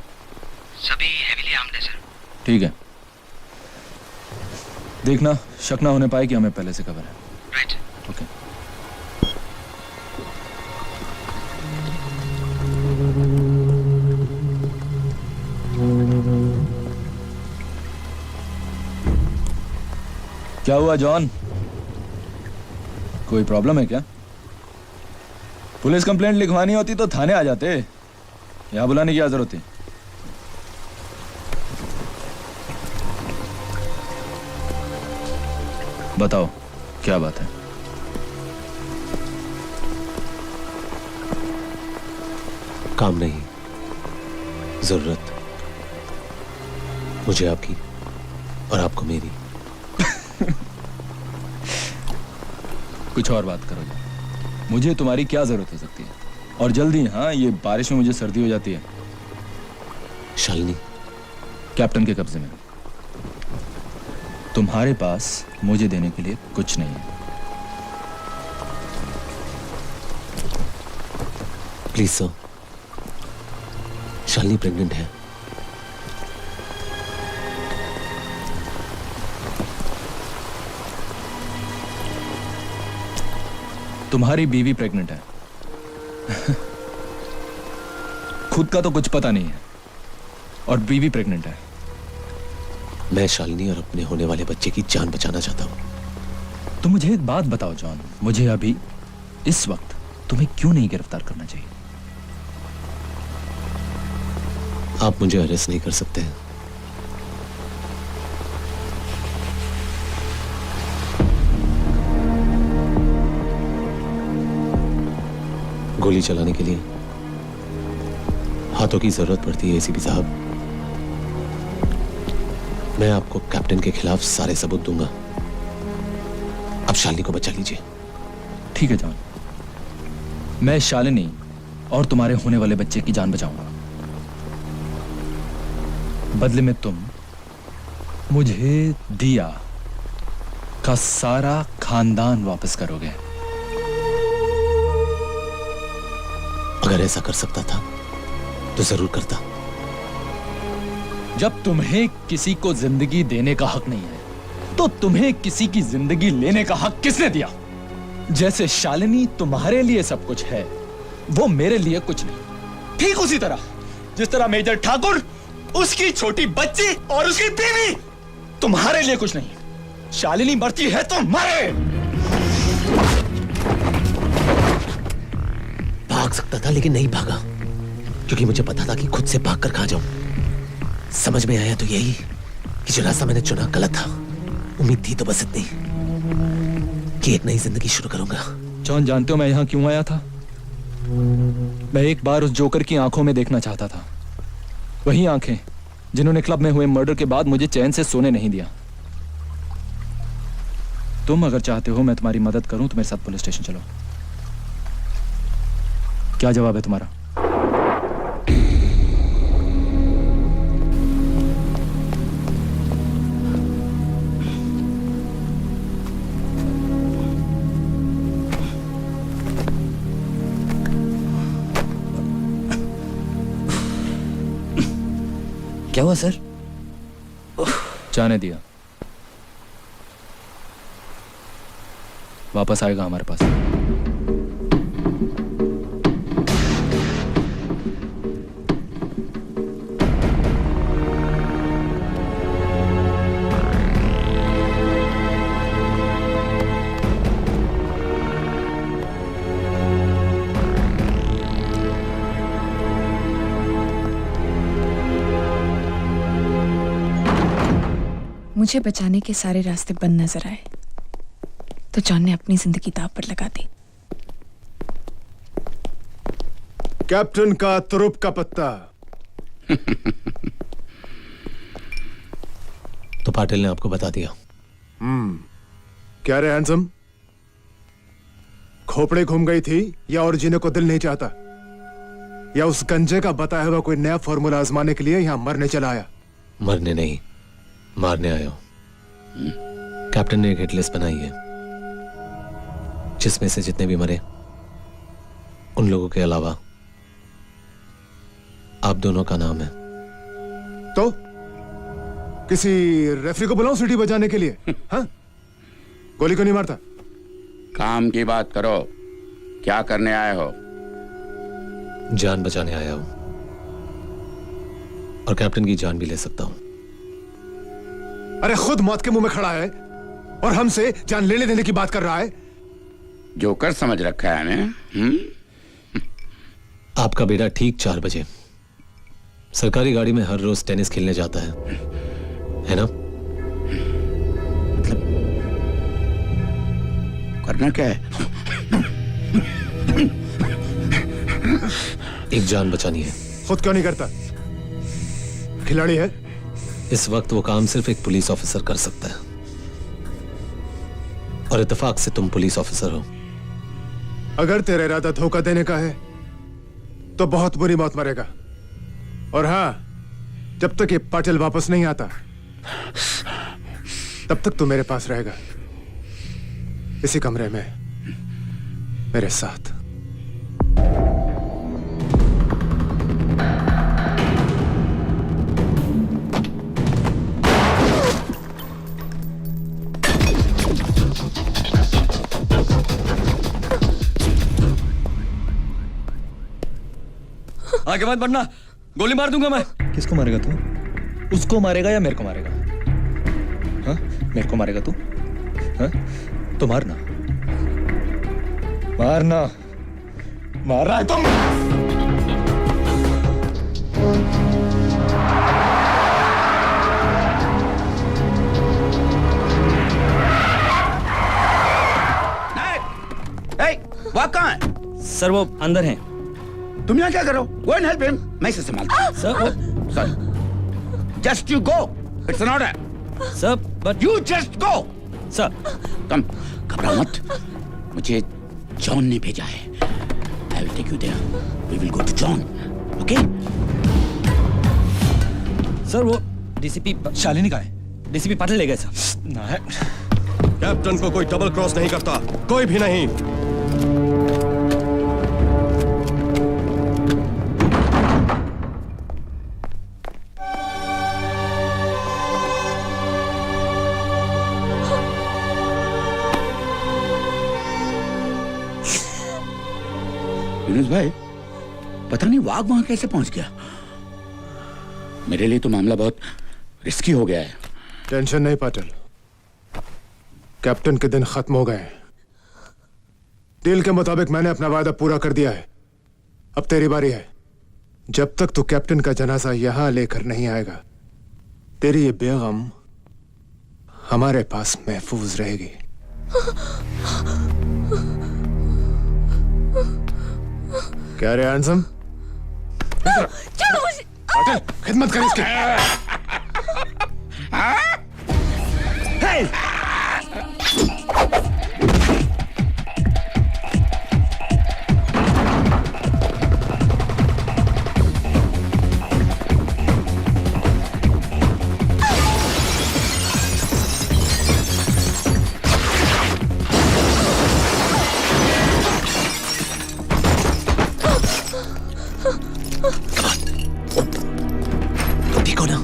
सभी हेवीली आर्म्ड है सर। ठीक है, देखना शक ना होने पाए कि हमें पहले से खबर है। राइट। ओके। क्या हुआ जॉन? कोई प्रॉब्लम है क्या? पुलिस कंप्लेंट लिखवानी होती तो थाने आ जाते, यहां बुलाने की क्या जरूरत थी? बताओ क्या बात है? काम नहीं, जरूरत। मुझे आपकी और आपको मेरी। कुछ और बात करो। मुझे तुम्हारी क्या जरूरत हो सकती है? और जल्दी। हाँ, ये बारिश में मुझे सर्दी हो जाती है। शालिनी कैप्टन के कब्जे में। तुम्हारे पास मुझे देने के लिए कुछ नहीं है। प्लीज सर, शालिनी प्रेग्नेंट है। तुम्हारी बीवी प्रेग्नेंट है। खुद का तो कुछ पता नहीं है और बीवी प्रेग्नेंट है। मैं शालिनी और अपने होने वाले बच्चे की जान बचाना चाहता हूं। तो मुझे एक बात बताओ जॉन, मुझे अभी इस वक्त तुम्हें क्यों नहीं गिरफ्तार करना चाहिए? आप मुझे अरेस्ट नहीं कर सकते हैं। गोली चलाने के लिए हाथों की जरूरत पड़ती है एसीपी साहब। मैं आपको कैप्टन के खिलाफ सारे सबूत दूंगा। अब शालिनी को बचा लीजिए। ठीक है जॉन, मैं शालिनी और तुम्हारे होने वाले बच्चे की जान बचाऊंगा। बदले में तुम मुझे दिया का सारा खानदान वापस करोगे। अगर ऐसा कर सकता था तो जरूर करता। जब तुम्हें किसी को जिंदगी देने का हक नहीं है तो तुम्हें किसी की जिंदगी लेने का हक किसने दिया? जैसे शालिनी तुम्हारे लिए सब कुछ है, वो मेरे लिए कुछ नहीं। ठीक उसी तरह जिस तरह मेजर ठाकुर, उसकी छोटी बच्ची और उसकी बीवी तुम्हारे लिए कुछ नहीं। शालिनी मरती है तो मरे। भाग सकता था लेकिन नहीं भागा, क्योंकि मुझे पता था कि खुद से भाग कर कहां जाऊं। समझ में आया तो यही कि जो रास्ता मैंने चुना गलत था। उम्मीद थी तो बस इतनी कि एक नई जिंदगी शुरू करूंगा। जॉन, जानते हो मैं यहां क्यों आया था? मैं एक बार उस जोकर की आंखों में देखना चाहता था। वही आंखें जिन्होंने क्लब में हुए मर्डर के बाद मुझे चैन से सोने नहीं दिया। तुम अगर चाहते हो मैं तुम्हारी मदद करूं तो मेरे साथ पुलिस स्टेशन चलो। क्या जवाब है तुम्हारा? क्या हुआ सर? जाने दिया। वापस आएगा हमारे पास। मुझे बचाने के सारे रास्ते बंद नजर आए तो जॉन ने अपनी जिंदगी दांव पर लगा दी। कैप्टन का तुरुप का पत्ता। तो पाटिल ने आपको बता दिया? क्या रे हैंडसम, खोपड़े घूम गई थी या और जीने को दिल नहीं चाहता, या उस गंजे का बताया हुआ कोई नया फॉर्मूला आजमाने के लिए यहां मरने चला आया? मरने नहीं, मारने आया हूं। कैप्टन ने एक हिट लिस्ट बनाई है जिसमें से जितने भी मरे उन लोगों के अलावा आप दोनों का नाम है। तो किसी रेफरी को बुलाऊं सीटी बजाने के लिए? हाँ? गोली को नहीं मारता। काम की बात करो, क्या करने आए हो? जान बचाने आया हूं और कैप्टन की जान भी ले सकता हूं। अरे खुद मौत के मुंह में खड़ा है और हमसे जान लेने देने की बात कर रहा है। जोकर समझ रखा है हमें। आपका बेटा ठीक 4 बजे सरकारी गाड़ी में हर रोज टेनिस खेलने जाता है ना? मतलब करना क्या है? एक जान बचानी है। खुद क्यों नहीं करता? खिलाड़ी है। इस वक्त वो काम सिर्फ एक पुलिस ऑफिसर कर सकता है और इत्तेफाक से तुम पुलिस ऑफिसर हो। अगर तेरा इरादा धोखा देने का है तो बहुत बुरी मौत मरेगा। और हाँ, जब तक ये पाटिल वापस नहीं आता तब तक तू मेरे पास रहेगा, इसी कमरे में मेरे साथ। आगे मत बढ़ना, गोली मार दूंगा मैं। किसको मारेगा तू? उसको मारेगा या मेरे को मारेगा? हाँ, मेरे को मारेगा तू? हाँ, तो मारना, मारना, मार रहा है तुम। वह कहाँ है? सर वो अंदर हैं। तुम यहाँ क्या करो? Go and help him. मैं इसे संभालता हूँ। सर वो sir just you go, it's an order. Sir but you just go. Sir come, घबराओ मत, मुझे जॉन ने भेजा है। I will take you there, we will go to John, okay? Sir वो डीसीपी शालिनी का है, डीसीपी पाटिल ले गए सर। कैप्टन को कोई डबल क्रॉस नहीं करता, कोई भी नहीं। यूनुस भाई, पता नहीं वाघ वहां कैसे पहुंच गया। मेरे लिए तो मामला बहुत रिस्की हो गया है। टेंशन नहीं पाटिल, कैप्टन के दिन खत्म हो गए। डील के मुताबिक मैंने अपना वादा पूरा कर दिया है। अब तेरी बारी है। जब तक तू कैप्टन का जनाजा यहां लेकर नहीं आएगा, तेरी ये बेगम हमारे पास महफूज रहेगी। क्या रे हैंडसम? पाटिल, खिदमत कर इसकी। ठीक हो ना?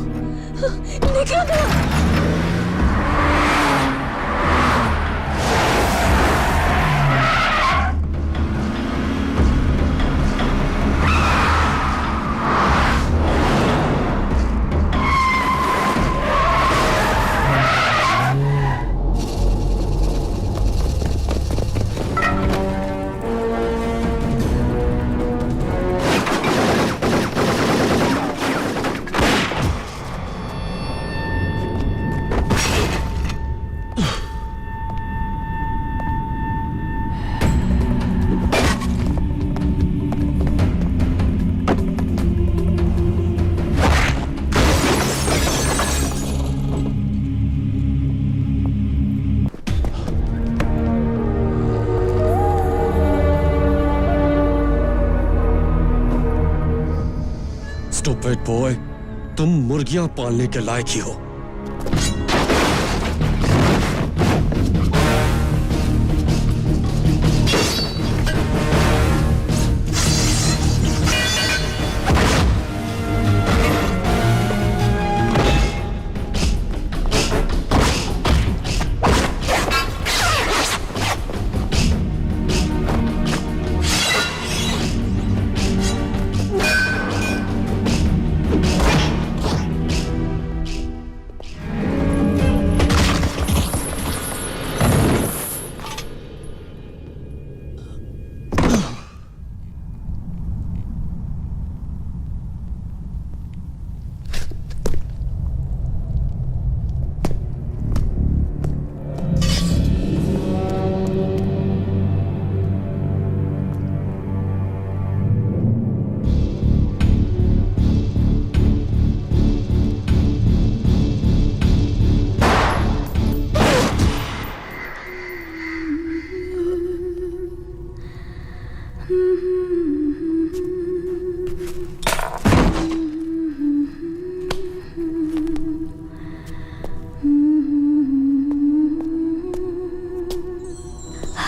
स्टूपिड बॉय, तुम मुर्गियां पालने के लायक ही हो।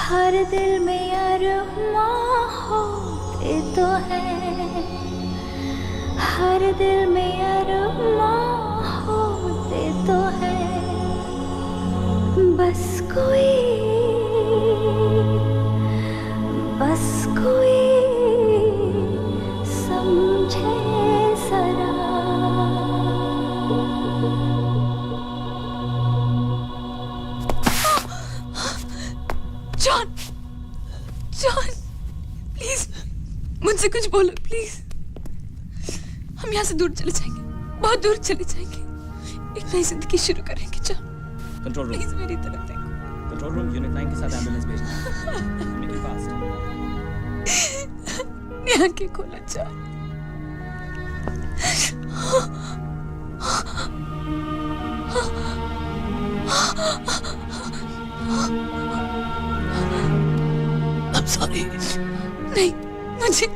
हर दिल में अरमां होते तो है, हर दिल में अरमां होते तो है, बस कोई समझे जरा। जॉन, जॉन, प्लीज मुझसे कुछ बोलो प्लीज। हम यहाँ से दूर चले जाएंगे, बहुत दूर चले जाएंगे, एक नई जिंदगी शुरू करेंगे। जॉन कंट्रोल रूम, प्लीज मेरी तरफ देखो। कंट्रोल रूम यूनिट 9 के साथ एम्बुलेंस भेजना। Make it fast. अपनी आंखें खोलो जॉन। I'm sorry. नहीं, मुझे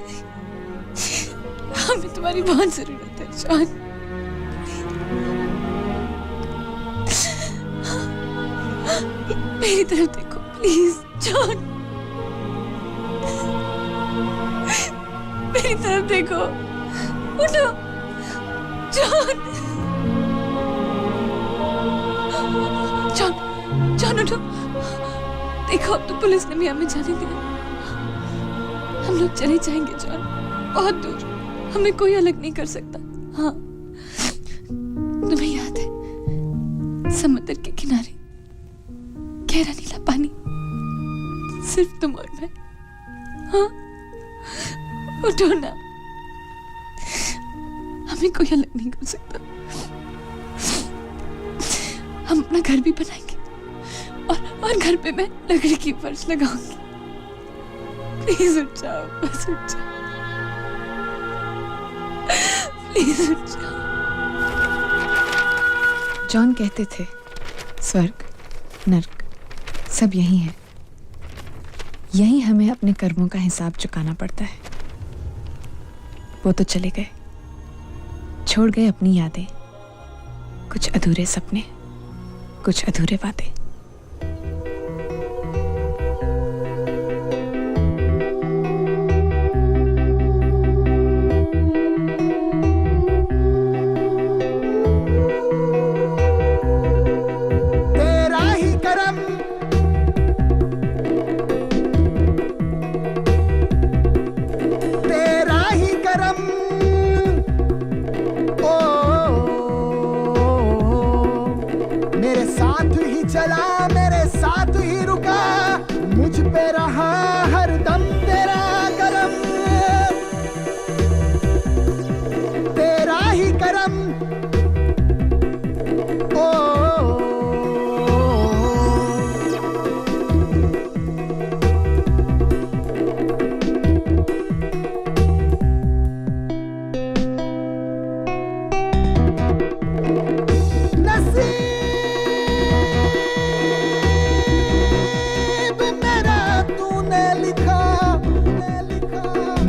हमें तुम्हारी बहुत जरूरत है जॉन। मेरी तरफ देखो प्लीज जॉन, मेरी तरफ देखो, उठो जॉन, जॉन, जॉन उठो। देखो अब तो पुलिस ने भी हमें जाने दिया, हम लोग चले जाएंगे जॉन, बहुत दूर, हमें कोई अलग नहीं कर सकता। हाँ, तुम्हें याद है समुद्र के किनारे गहरा नीला पानी, सिर्फ तुम और मैं। हाँ, उठो ना, हमें कोई अलग नहीं कर सकता। हम अपना घर भी बनाएंगे और घर पे मैं लकड़ी की फर्श लगाऊंगी। प्लीज उठ जाओ, बस उठ जाओ, प्लीज उठ जाओ। जॉन कहते थे स्वर्ग नर्क सब यही है, यही हमें अपने कर्मों का हिसाब चुकाना पड़ता है। वो तो चले गए, छोड़ गए अपनी यादें, कुछ अधूरे सपने, कुछ अधूरे वादे।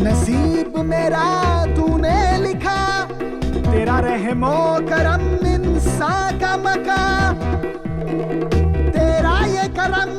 नसीब मेरा तूने लिखा, तेरा रहमो करम इंसान का मका, तेरा ये करम